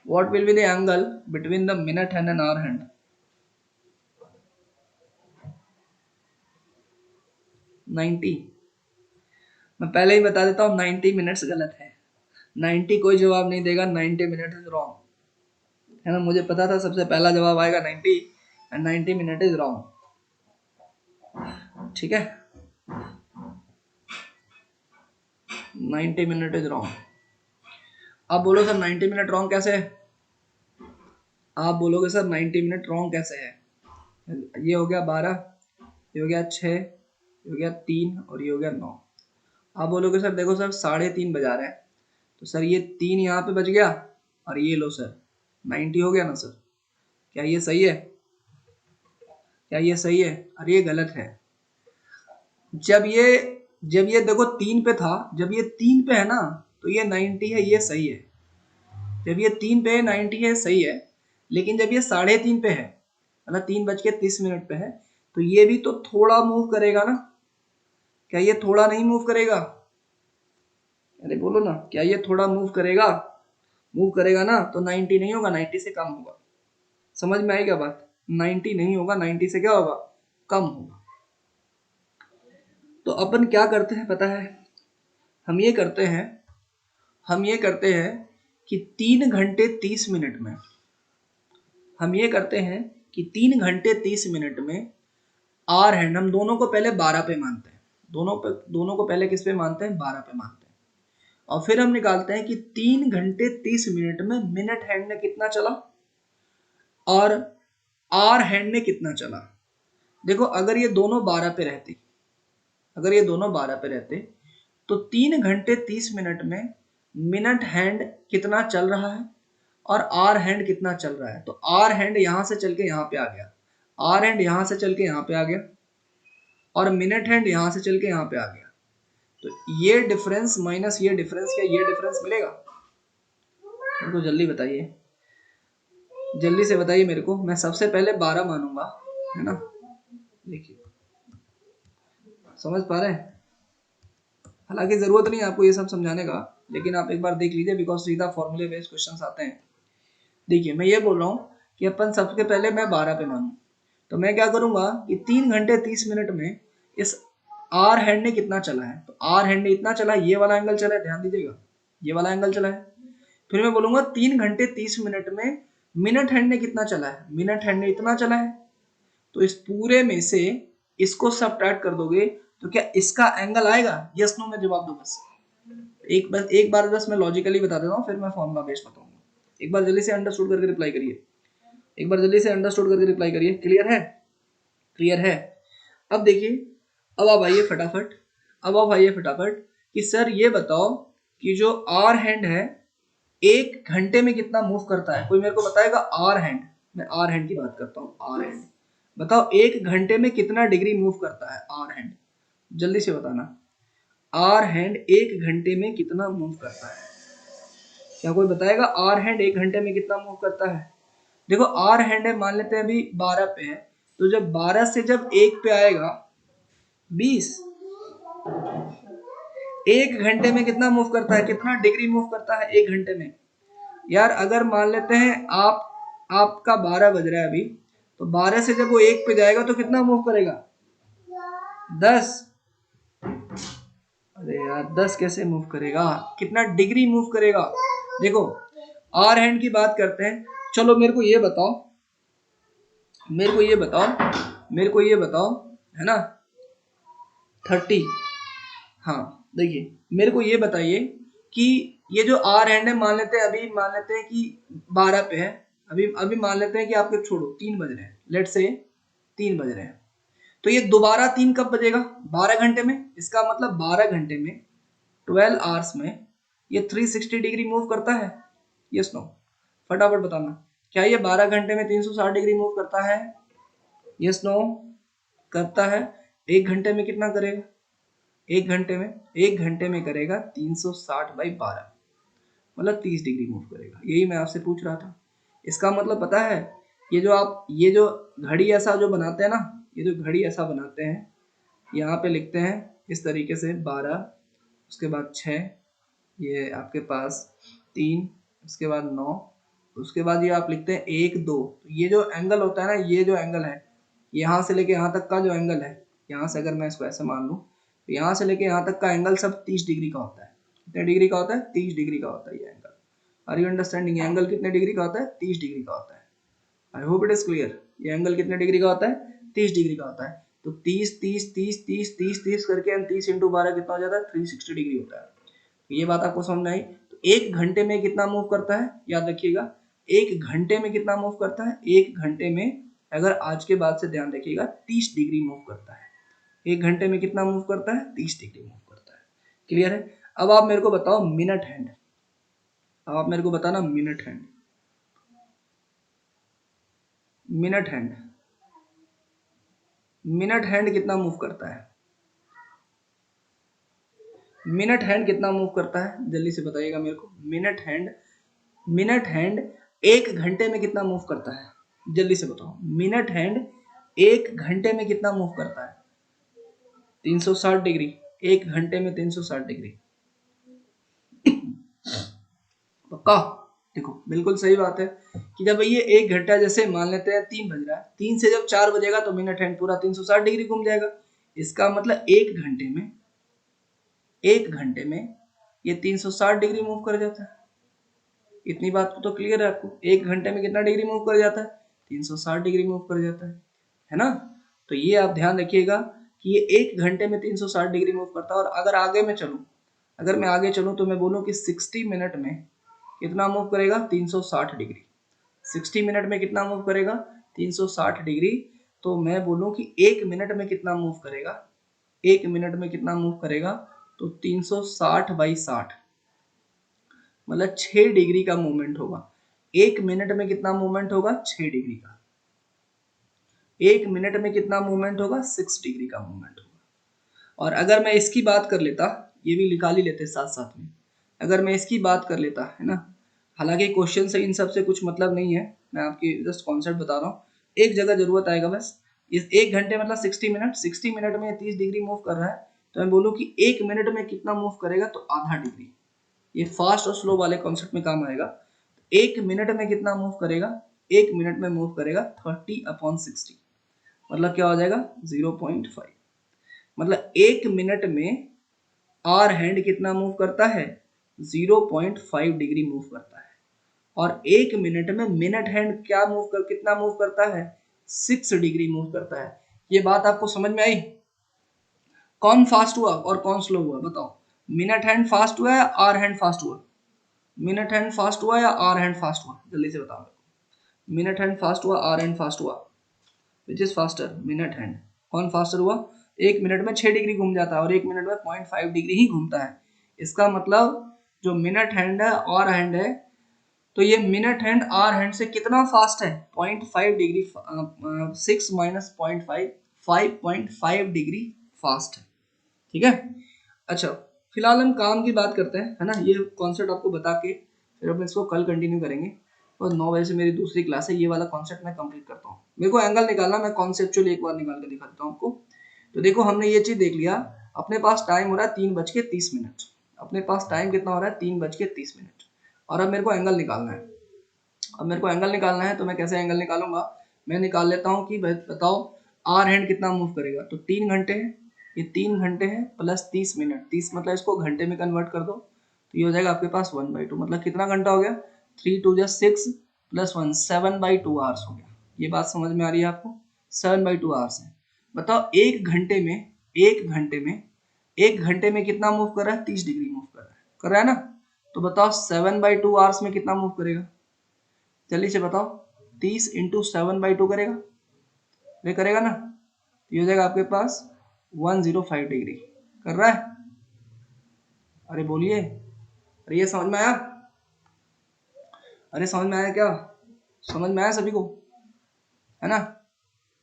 What will be the angle between the minute hand and hour hand? 90। मैं पहले ही बता देता हूँ 90 मिनट्स गलत है, 90 कोई जवाब नहीं देगा, 90 मिनट इज रॉन्ग, है ना, मुझे पता था सबसे पहला जवाब आएगा 90 एंड 90 मिनट इज रॉन्ग, ठीक है, 90 मिनट इज रॉन्ग। आप बोलो सर 90 मिनट रॉन्ग कैसे है? आप बोलोगे सर 90 मिनट रॉन्ग कैसे है? ये हो गया 12, ये हो गया 6, ये हो गया 3 और ये हो गया 9। आप बोलोगे सर देखो सर 3:30 बजा रहे हैं, तो सर ये 3 यहाँ पे बज गया और ये लो सर 90 हो गया ना सर, क्या ये सही है? क्या ये सही है? अरे ये गलत है। जब ये जब ये देखो 3 पे था, जब ये 3 पे है ना तो ये 90 है, ये सही है। जब ये 3 पे है 90 है, सही है। लेकिन जब ये 3:30 पे है, मतलब 3:30 पे है, तो ये भी तो थोड़ा मूव करेगा ना। क्या ये थोड़ा नहीं मूव करेगा? अरे बोलो ना, क्या ये थोड़ा मूव करेगा? मूव करेगा ना, तो 90 नहीं होगा, 90 से कम होगा। समझ में आई क्या बात? 90 नहीं होगा, 90 से क्या होगा? कम होगा। तो अपन क्या करते हैं पता है? हम ये करते हैं हम ये करते हैं कि 3 घंटे 30 मिनट में हम ये करते हैं कि 3 घंटे 30 मिनट में आर हैंड हम दोनों को पहले 12 पे मानते हैं। दोनों को पहले किस पे मानते हैं? 12 पे मानते हैं। और फिर हम निकालते हैं कि 3 घंटे 30 मिनट में मिनट हैंड ने कितना चला और आर हैंड ने कितना चला। देखो, अगर ये दोनों 12 पे रहते तो 3 घंटे 30 मिनट में मिनट हैंड कितना चल रहा है और आर हैंड कितना चल रहा है। तो आर हैंड यहां से चल के यहां पे आ गया, आर हैंड यहां से चल के यहां पे आ गया, और मिनट हैंड यहां से चल के यहां पे आ गया। तो ये डिफरेंस माइनस ये डिफरेंस, क्या ये डिफरेंस मिलेगा? मेरे को जल्दी बताइए, जल्दी से बताइए मेरे को। मैं सबसे पहले 12 मानूंगा, है ना। देखिए, समझ पा रहे हैं? हालांकि जरूरत नहीं है आपको ये सब समझाने का, लेकिन आप एक बार देख लीजिए, बिकॉज सीधा फॉर्मूले बेस्ड क्वेश्चंस आते हैं। देखिए, मैं ये बोल रहा हूँ कि अपन सबसे पहले मैं 12 पे मानूं, तो मैं क्या करूंगा कि 3 घंटे 30 मिनट में इस आर हैंड ने कितना चला है। तो आर हैंड ने इतना चला है, ये वाला एंगल चला है, ध्यान दीजिएगा, ये वाला एंगल चला है। फिर मैं बोलूंगा 3 घंटे 30 मिनट में मिनट हैंड ने कितना चला है। मिनट हैंड ने इतना चला है। तो इस पूरे में से इसको सब्ट्रैक्ट कर दोगे तो क्या इसका एंगल आएगा? यस नो में जवाब दो बस। एक बार बस मैं लॉजिकली बता देता हूँ, फिर मैं फॉर्मूला बेस्ड बताऊंगा। एक बार जल्दी से अंडरस्टूड करके रिप्लाई करिए, एक बार जल्दी से अंडरस्टूड करके रिप्लाई करिए। क्लियर है? क्लियर है? अब देखिए, अब आप आइए फटाफट कि सर ये बताओ कि जो आर हैंड है 1 घंटे में कितना मूव करता है। कोई मेरे को बताएगा? आर हैंड, मैं आर हैंड की बात करता हूँ। आर हैंड बताओ 1 घंटे में कितना डिग्री मूव करता है आर हैंड, जल्दी से बताना। आर हैंड 1 घंटे में कितना मूव करता है? क्या कोई बताएगा आर हैंड 1 घंटे में कितना मूव करता है? देखो, आर हैंड है, मान लेते हैं अभी 12 पे है, तो जब 12 से जब 1 पे आएगा 20। 1 घंटे में कितना मूव करता है, कितना डिग्री मूव करता है 1 घंटे में? यार अगर मान लेते हैं आपका 12 बज रहा है अभी, तो 12 से जब वो 1 पे जाएगा तो कितना मूव करेगा? 10। अरे यार 10 कैसे मूव करेगा? कितना डिग्री मूव करेगा? देखो, आर हैंड की बात करते हैं। चलो मेरे को ये बताओ, मेरे को ये बताओ, मेरे को ये बताओ, है ना, 30। हाँ, देखिए, मेरे को ये बताइए कि ये जो आर हैंड है, मान लेते हैं अभी, मान लेते हैं कि 12 पे है, अभी अभी मान लेते हैं कि आपके छोड़ो 3 बज रहे हैं, लेट से 3 बज रहे हैं, तो ये दोबारा 3 कब बजेगा? 12 घंटे में। इसका मतलब 12 घंटे में, 12 आवर्स में ये 360 डिग्री मूव करता है। Yes no? फटाफट बताना, क्या ये 12 घंटे में 360 डिग्री मूव करता है? Yes no? करता है। 1 घंटे में कितना करेगा? 1 घंटे में करेगा 360/12, मतलब 30 डिग्री मूव करेगा। यही मैं आपसे पूछ रहा था। इसका मतलब पता है, ये जो घड़ी ऐसा जो बनाते हैं ना, ये जो घड़ी ऐसा बनाते हैं, यहाँ पे लिखते हैं इस तरीके से 12, उसके बाद 6, ये आपके पास 3, उसके बाद 9, उसके बाद ये आप लिखते हैं 1 2। तो ये जो एंगल होता है ना, ये जो एंगल है, यहाँ से लेके यहाँ तक का जो एंगल है, यहाँ से अगर मैं इसको ऐसे मान लूँ, तो यहाँ से लेके यहाँ तक का एंगल सब 30 डिग्री का होता है। कितने डिग्री का होता है? 30 डिग्री का होता है ये एंगल। Are you understanding? ये एंगल कितने डिग्री का होता है? 30 डिग्री का होता है। I hope it is clear. ये एंगल कितने डिग्री का होता है? 30 डिग्री का होता है। तो 30 30 30 30 30 30 करके 30 इंटू 12 कितना हो जाता है? 360 डिग्री होता है। ये बात आपको समझ में आई? तो 1 घंटे में कितना मूव करता है, याद रखिएगा। 1 घंटे में कितना मूव करता है? 1 घंटे में, अगर आज के बाद से ध्यान रखिएगा, 30 डिग्री मूव करता है। 1 घंटे में कितना मूव करता है? 30 डिग्री मूव करता है। क्लियर है? अब आप मेरे को बताओ मिनट हैंड। अब आप मेरे को बताना minute hand. Minute hand minute hand कितना मूव करता है? मिनट हैंड कितना मूव करता है जल्दी से बताइएगा मेरे को। मिनट हैंड 1 घंटे में कितना मूव करता है? जल्दी से बताओ। मिनट हैंड 1 घंटे में कितना मूव करता है? 360 डिग्री। 1 घंटे में 360 डिग्री। पक्का? देखो बिल्कुल सही बात है कि जब ये 1 घंटा, जैसे मान लेते हैं 3 बज रहा है, 3 से जब 4 बजेगा तो मिनट हैंड पूरा 360 डिग्री घूम जाएगा। इसका मतलब 1 घंटे में ये 360 डिग्री मूव कर जाता है। इतनी बात तो क्लियर है आपको? 1 घंटे में कितना डिग्री मूव कर जाता है? 360 डिग्री मूव कर जाता है ना? तो ये आप ध्यान रखिएगा कि ये 1 घंटे में 360 डिग्री मूव करता है। और अगर मैं आगे चलूं तो मैं बोलूं कि 60 मिनट में कितना मूव करेगा? 360 डिग्री। 60 मिनट में कितना मूव करेगा? 360 डिग्री। तो मैं बोलूं कि 1 मिनट में कितना मूव करेगा? 1 मिनट में कितना मूव करेगा? तो 360/60, मतलब 6 डिग्री का मूवमेंट होगा। 1 मिनट में कितना मूवमेंट होगा? 6 डिग्री का। 1 मिनट में कितना मूवमेंट होगा? 6 डिग्री का मूवमेंट होगा। और अगर मैं इसकी बात कर लेता, ये भी निकाल ही लेते साथ साथ में, अगर मैं इसकी बात कर लेता, है ना, हालांकि क्वेश्चन से इन सब से कुछ मतलब नहीं है, मैं आपकी जस्ट कॉन्सेप्ट बता रहा हूँ, एक जगह जरूरत आएगा बस। इस 1 घंटे मतलब 60 मिनट, 60 मिनट में 30 डिग्री मूव कर रहा है, तो मैं बोलूँ कि 1 मिनट में कितना मूव करेगा? तो आधा डिग्री। ये फास्ट और स्लो वाले कॉन्सेप्ट में काम आएगा। 1 मिनट में कितना मूव करेगा? 1 मिनट में मूव करेगा 30/60, मतलब क्या हो जाएगा? 0.5। मतलब 1 मिनट में आर हैंड कितना मूव करता है? 0.5 डिग्री मूव करता है। और 1 मिनट में मिनट हैंड क्या कितना मूव करता है? 6 डिग्री मूव करता है। ये बात आपको समझ में आई? कौन फास्ट हुआ और कौन स्लो हुआ बताओ? मिनट हैंड फास्ट हुआ या आर हैंड फास्ट हुआ? मिनट हैंड फास्ट हुआ या आर हैंड फास्ट हुआ? जल्दी से बताओ। मिनट हैंड फास्ट हुआ, आर हैंड फास्ट हुआ? Which is faster? Minute hand. कौन फास्टर हुआ? 1 मिनट में 6 डिग्री घूम जाता है और 1 मिनट में 0.5 डिग्री ही घूमता है। इसका मतलब जो मिनट हैंड है और हैंड है, तो ये मिनट हैंड आर हैंड से कितना फास्ट है? 0.5 डिग्री। 6 माइनस 0.5, 5.5 डिग्री फास्ट है। ठीक है। अच्छा, फिलहाल हम काम की बात करते हैं, है ना। ये कॉन्सेप्ट आपको बता के फिर हम इसको कल कंटिन्यू करेंगे। और 9 बजे से मेरी दूसरी क्लास है, ये वाला कॉन्सेप्ट मैं कंप्लीट करता हूँ। मेरे को एंगल निकालना, मैं कॉन्सेप्चुअली एक बार निकाल के दिखा देता हूँ आपको। तो देखो हमने ये चीज देख लिया। अपने पास टाइम हो रहा है 3:30। अपने पास टाइम कितना हो रहा है? 3:30। और अब मेरे को एंगल निकालना है। अब मेरे को एंगल निकालना है तो मैं कैसे एंगल निकालूंगा? मैं निकाल लेता हूँ कि बताओ आर हैंड कितना मूव करेगा। तो 3 घंटे है, ये 3 घंटे है प्लस 30 मिनट, 30 मतलब इसको घंटे में कन्वर्ट कर दो, तो ये हो जाएगा आपके पास 1/2। मतलब कितना घंटा हो गया? 3×2 = 6 + 1 7/2 आवर्स हो गया। ये बात समझ में आ रही है आपको? 7/2 आवर्स है। बताओ 1 घंटे में कितना मूव कर रहा है? 30 डिग्री मूव कर रहा है ना। तो बताओ 7/2 आवर्स में कितना मूव करेगा? जल्दी से बताओ। 30 × 7/2 करेगा? ये करेगा ना। ये हो जाएगा आपके पास 105 डिग्री। कर रहा है? अरे बोलिए। अरे ये समझ में आया? अरे समझ में आया क्या? समझ में आया सभी को? है ना।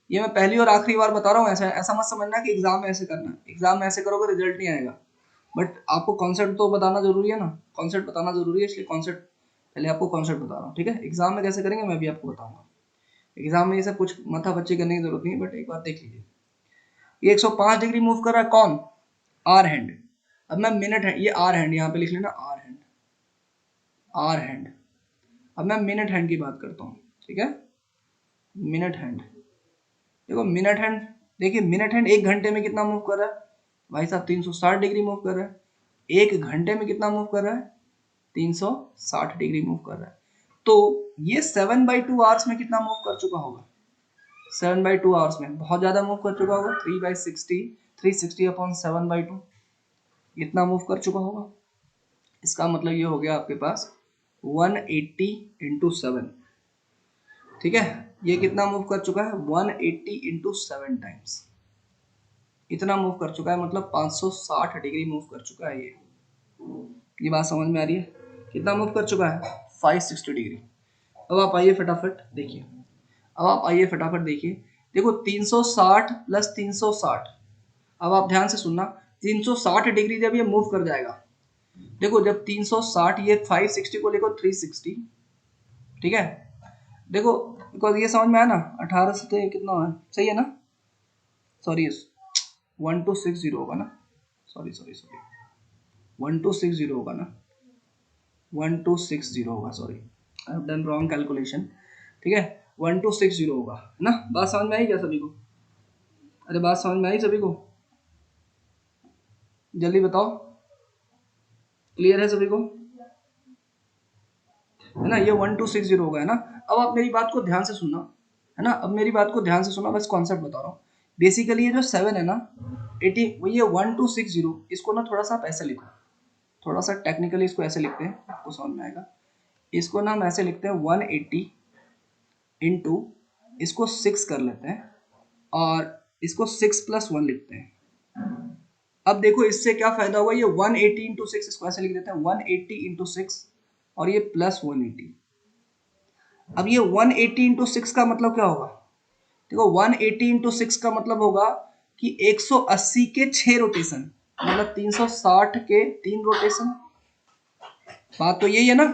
ये मैं पहली और आखिरी बार बता रहा हूँ। ऐसा ऐसा मत समझना कि एग्जाम में ऐसे करना है। एग्जाम में ऐसे करोगे रिजल्ट नहीं आएगा। बट आपको कॉन्सेप्ट तो बताना जरूरी है ना। कॉन्सेप्ट बताना जरूरी है, इसलिए कॉन्सेप्ट पहले आपको कॉन्सेप्ट बता रहा हूँ। ठीक है। एग्जाम में कैसे करेंगे मैं भी आपको बताऊंगा। एग्जाम में ये सब कुछ माथा पच्ची करने की जरूरत नहीं है, बट एक बार देख लीजिए। ये 105 डिग्री मूव कर रहा है कौन? Hour hand. अब मैं मिनट हैंड, ये आर हैंड यहाँ पे लिख लेना, आर हैंड, आर हैंड। अब मैं मिनट हैंड की बात करता हूँ। ठीक है। मिनट हैंड, देखो मिनट हैंड, देखिए मिनट हैंड 1 घंटे में कितना मूव कर रहा है भाई साहब? 360 डिग्री मूव कर रहा है। 1 घंटे में कितना मूव कर रहा है? 360 डिग्री मूव कर रहा है। तो ये 7/2 आवर्स में कितना मूव कर चुका होगा? 7/2 आवर्स में बहुत ज्यादा मूव कर चुका होगा। 3/60, 360/7/2 इतना मूव कर चुका होगा। इसका मतलब ये हो गया आपके पास 180 × 7। ठीक है। ये कितना मूव कर चुका है? 180 × 7 टाइम्स। इतना मूव कर चुका है, मतलब 560 डिग्री मूव कर चुका है ये बात समझ में आ रही है? कितना मूव कर चुका है? 560 डिग्री। अब आप आइए फटाफट देखिए। देखो 360 प्लस 360, अब आप ध्यान से सुनना, 360 डिग्री जब ये मूव कर जाएगा, देखो जब 360 ये 560 को लेकर 360, ठीक है, देखो बिकॉज ये समझ में आया ना, 18 से कितना है, सही है ना, सॉरी 1260 होगा ना, सॉरी सॉरी सॉरी 1260 होगा ना, 1260 होगा, sorry I have done wrong calculation, ठीक है 1260 होगा, है ना। बात समझ में आई क्या सभी को? अरे बात समझ में आई सभी को? जल्दी बताओ, क्लियर है सभी को, है ना, ये 1260 होगा, है ना। अब आप मेरी बात को ध्यान से सुनना, है ना, अब मेरी बात को ध्यान से सुनना, बस कॉन्सेप्ट बता रहा हूँ। बेसिकली ये जो 7 है ना, 80 वो ये 1260, इसको ना थोड़ा सा आप ऐसे लिखो, थोड़ा सा टेक्निकली इसको ऐसे लिखते हैं, आपको समझ में आएगा। इसको ना हम ऐसे लिखते हैं 180 इंटू, इसको 6 कर लेते हैं, और इसको 6 प्लस 1 लिखते हैं। अब देखो इससे क्या फायदा हुआ, ये 180 इंटू 6, इसको ऐसे लिख देते हैं 180 इंटू 6, और ये प्लस 180। अब ये 180 इंटू 6 का मतलब क्या होगा, देखो 180 इंटू 6 का मतलब होगा कि 180 के 6 रोटेशन, मतलब 360 के 3 रोटेशन। बात तो यही है ना।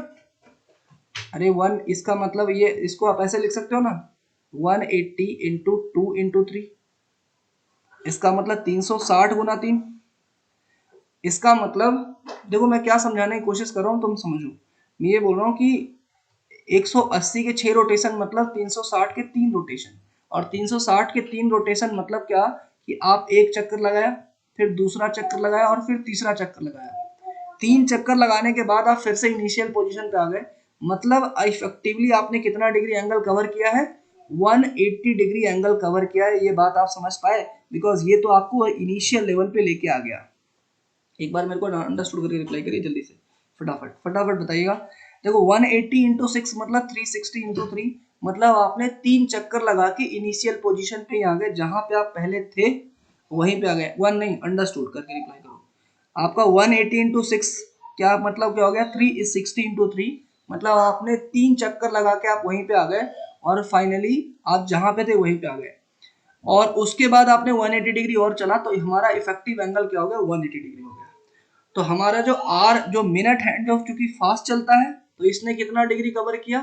अरे वन, इसका मतलब ये, इसको आप ऐसे लिख सकते हो ना, 180 इंटू 2 इंटू 3, इसका मतलब 360 गुना 3। इसका मतलब देखो मैं क्या समझाने की कोशिश कर रहा हूँ, तुम समझो। मैं ये बोल रहा हूँ कि 180 के 6 रोटेशन मतलब 360 के 3 रोटेशन, और 360 के 3 रोटेशन मतलब क्या, कि आप एक चक्कर लगाया, फिर दूसरा चक्कर लगाया, और फिर तीसरा चक्कर लगाया। 3 चक्कर लगाने के बाद आप फिर से इनिशियल पोजीशन पे आ गए, मतलब इफेक्टिवली आपने कितना डिग्री एंगल कवर किया है, 180 डिग्री एंगल कवर किया है। ये बात आप समझ पाए, बिकॉज ये तो आपको इनिशियल लेवल पे लेके आ गया। एक बार मेरे को अंडरस्टूड करके रिप्लाई करिए जल्दी से, फटाफट फटाफट बताइएगा। देखो 180 इंटू 6 मतलब 360 इंटू 3, मतलब आपने 3 चक्कर लगा के इनिशियल पोजीशन पे आ गए, जहां पे आप पहले थे वहीं पे आ गए। वन नहीं, अंडरस्टूड करके रिप्लाई करो। आपका 180 इंटू 6 क्या मतलब, क्या हो गया, 360 इंटू 3, मतलब आपने 3 चक्कर लगा के आप वहीं पे आ गए, और फाइनली आप जहां पे थे वहीं पे आ गए। और उसके बाद आपने 180 डिग्री और चला, तो हमारा इफेक्टिव एंगल क्या हो गया, 180 डिग्री हो गया। तो हमारा जो आर, जो मिनट हैंड जो चूंकि फास्ट चलता है, तो इसने कितना डिग्री कवर किया,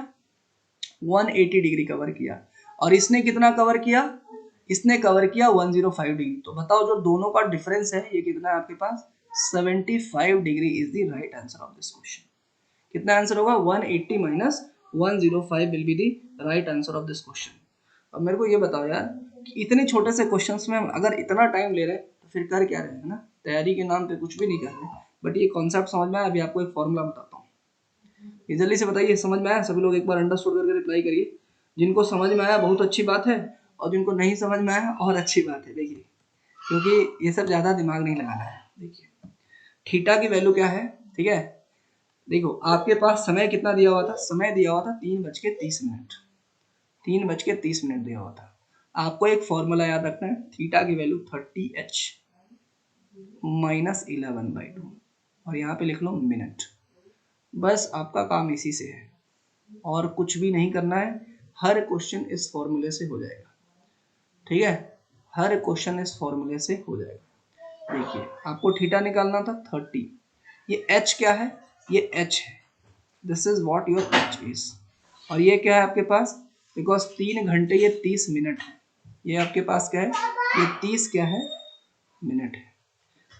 180 डिग्री कवर किया। और इसने कितना कवर किया, इसने कवर किया 105 डिग्री। तो बताओ जो दोनों का डिफरेंस है ये कितना है आपके पास, 75 degree is the right answer of this question. कितना आंसर होगा, 180 minus 105 will be the right answer of this question. अब मेरे को ये बताओ यार, कि इतने छोटे से क्वेश्चंस में हम अगर इतना टाइम ले रहे हैं, तो फिर कर क्या रहे हैं ना, तैयारी के नाम पे कुछ भी नहीं कर रहे। बट ये कॉन्सेप्ट समझ में आया, अभी आपको एक फॉर्मूला बताता हूँ, ये जल्दी से बताइए समझ में आया, सभी लोग एक बार अंडरस्टूड करके रिप्लाई करिए। जिनको समझ में आया बहुत अच्छी बात है, और जिनको नहीं समझ में आया और अच्छी बात है। देखिए, क्योंकि ये सब ज्यादा दिमाग नहीं लगाना है। देखिए थीटा की वैल्यू क्या है, ठीक है, देखो आपके पास समय कितना दिया हुआ था, समय दिया हुआ था 3:30, 3:30 दिया हुआ था। आपको एक फॉर्मूला याद रखना है, थीटा की वैल्यू 30h माइनस 11/2, और यहाँ पे लिख लो मिनट। बस आपका काम इसी से है, और कुछ भी नहीं करना है। हर क्वेश्चन इस फॉर्मूले से हो जाएगा, ठीक है, हर क्वेश्चन इस फॉर्मूले से हो जाएगा। देखिए आपको थीटा निकालना था 30, ये h क्या है, ये h है, this is what your h is. और ये क्या है आपके पास, बिकॉज 3 घंटे ये 30 मिनट है, ये आपके पास क्या है, ये 30 क्या है, मिनट है।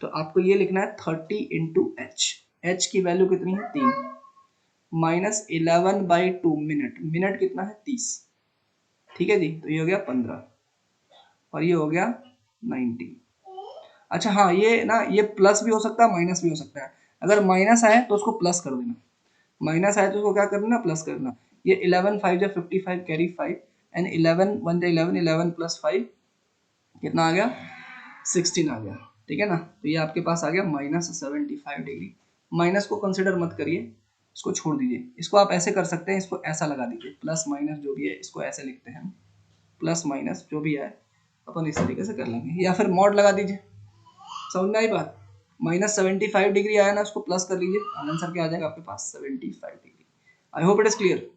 तो आपको ये लिखना है 30 इंटू एच, एच की वैल्यू कितनी है 3, माइनस 11/2 मिनट, मिनट कितना है 30, ठीक है जी, तो ये हो गया 15, और ये हो गया 90। अच्छा हाँ, ये ना ये प्लस भी हो सकता है माइनस भी हो सकता है, अगर माइनस आए तो उसको प्लस कर देना, माइनस आए तो उसको क्या करना, प्लस करना। ये 11 5 जा 55 कैरी 5, एंड 11 1 जा 11, 11 प्लस 5 कितना आ गया, 16 आ गया, ठीक है ना। तो ये आपके पास आ गया -75 डिग्री। माइनस को कंसिडर मत करिए, इसको छोड़ दीजिए, इसको आप ऐसे कर सकते हैं, इसको ऐसा लगा दीजिए, प्लस माइनस जो भी है इसको ऐसे लिखते हैं, प्लस माइनस जो भी है अपन इस तरीके से कर लेंगे, या फिर मॉड लगा दीजिए। समझ में आई बात, -75 डिग्री आया ना, उसको प्लस कर लीजिए, आंसर क्या आ जाएगा आपके पास 75 degree. I hope it is clear,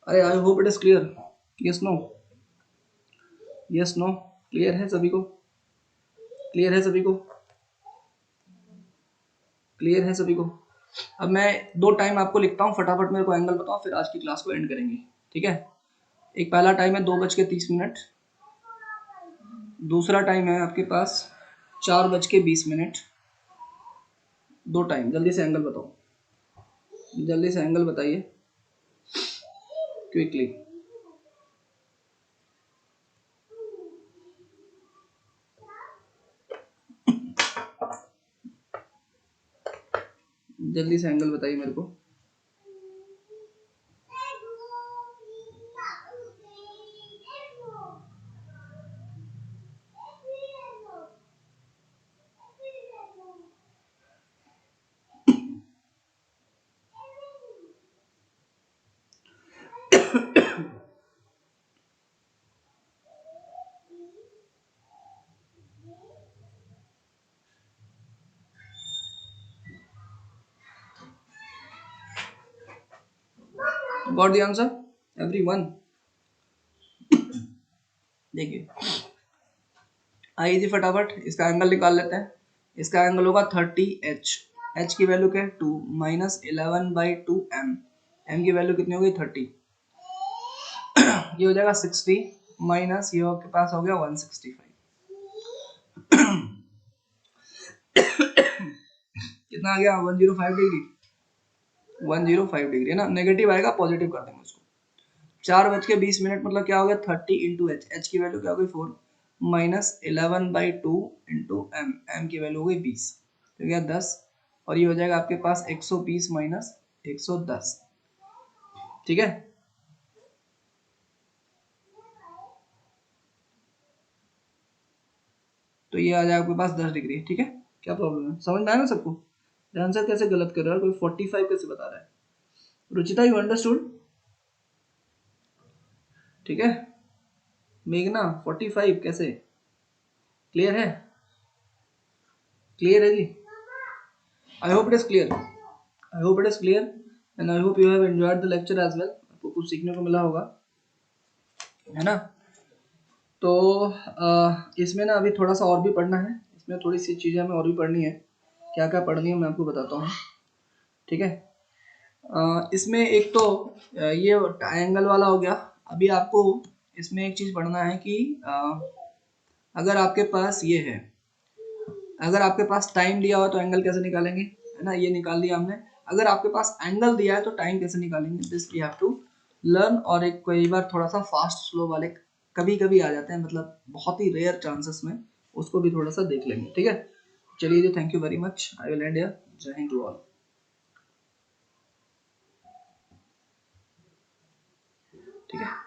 अरे I hope it is clear, yes no, yes no, clear है सभी को? क्लियर है सभी को? क्लियर है सभी को? अब मैं 2 टाइम आपको लिखता हूँ, फटाफट मेरे को एंगल बताओ, फिर आज की क्लास को एंड करेंगे, ठीक है? एक पहला टाइम है 2:30, दूसरा टाइम है आपके पास 4:20। 2 टाइम, जल्दी से एंगल बताओ, जल्दी से एंगल बताइए क्विकली। जल्दी से एंगल बताइए मेरे को। Got the answer everyone? देखिए आइए जी फटाफट इसका एंगल निकाल लेते हैं। इसका एंगल होगा 30h। h की वैल्यू क्या है 2 माइनस 11/2m। m की वैल्यू कितनी होगी 30। ये हो जाएगा 60 माइनस ये आपके पास हो गया 165। कितना आ गया 105 डिग्री। 105 डिग्री है ना, नेगेटिव आएगा पॉजिटिव कर देंगे उसको। 4:20 मतलब क्या हो गया 30 इंटू एच। एच की वैल्यू क्या हो गई 4 माइनस 11/2 इंटू एम। एम की वैल्यू हो गई 20, तो गया 10। और ये हो जाएगा आपके पास 120 माइनस 110, ठीक है? तो ये आ जाएगा आपके पास 10 डिग्री, ठीक है? क्या प्रॉब्लम है, समझ में आया ना सबको? आंसर कैसे गलत कर रहा है कोई, 45 कैसे बता रहा है? Ruchita you understood? ठीक है मेघना 45 कैसे? क्लियर है? क्लियर है जी? I hope it is clear. I hope it is clear and I hope you have enjoyed the lecture as well. आपको कुछ सीखने को मिला होगा, है ना? तो इसमें ना अभी थोड़ा सा और भी पढ़ना है, इसमें थोड़ी सी चीज़ें हमें और भी पढ़नी है। क्या क्या पढ़नी है मैं आपको बताता हूँ, ठीक है? इसमें एक तो ये ट्रायंगल वाला हो गया। अभी आपको इसमें एक चीज़ पढ़ना है कि अगर आपके पास ये है, अगर आपके पास टाइम दिया हुआ तो एंगल कैसे निकालेंगे, है ना? ये निकाल दिया हमने। अगर आपके पास एंगल दिया है तो टाइम कैसे निकालेंगे, this we have to learn. और एक कई बार थोड़ा सा फास्ट स्लो वाले कभी कभी आ जाते हैं, मतलब बहुत ही रेयर चांसेस में, उसको भी थोड़ा सा देख लेंगे, ठीक है? चलिए जी, thank you very much, I will end here. जय हिंद टू ऑल, ठीक है?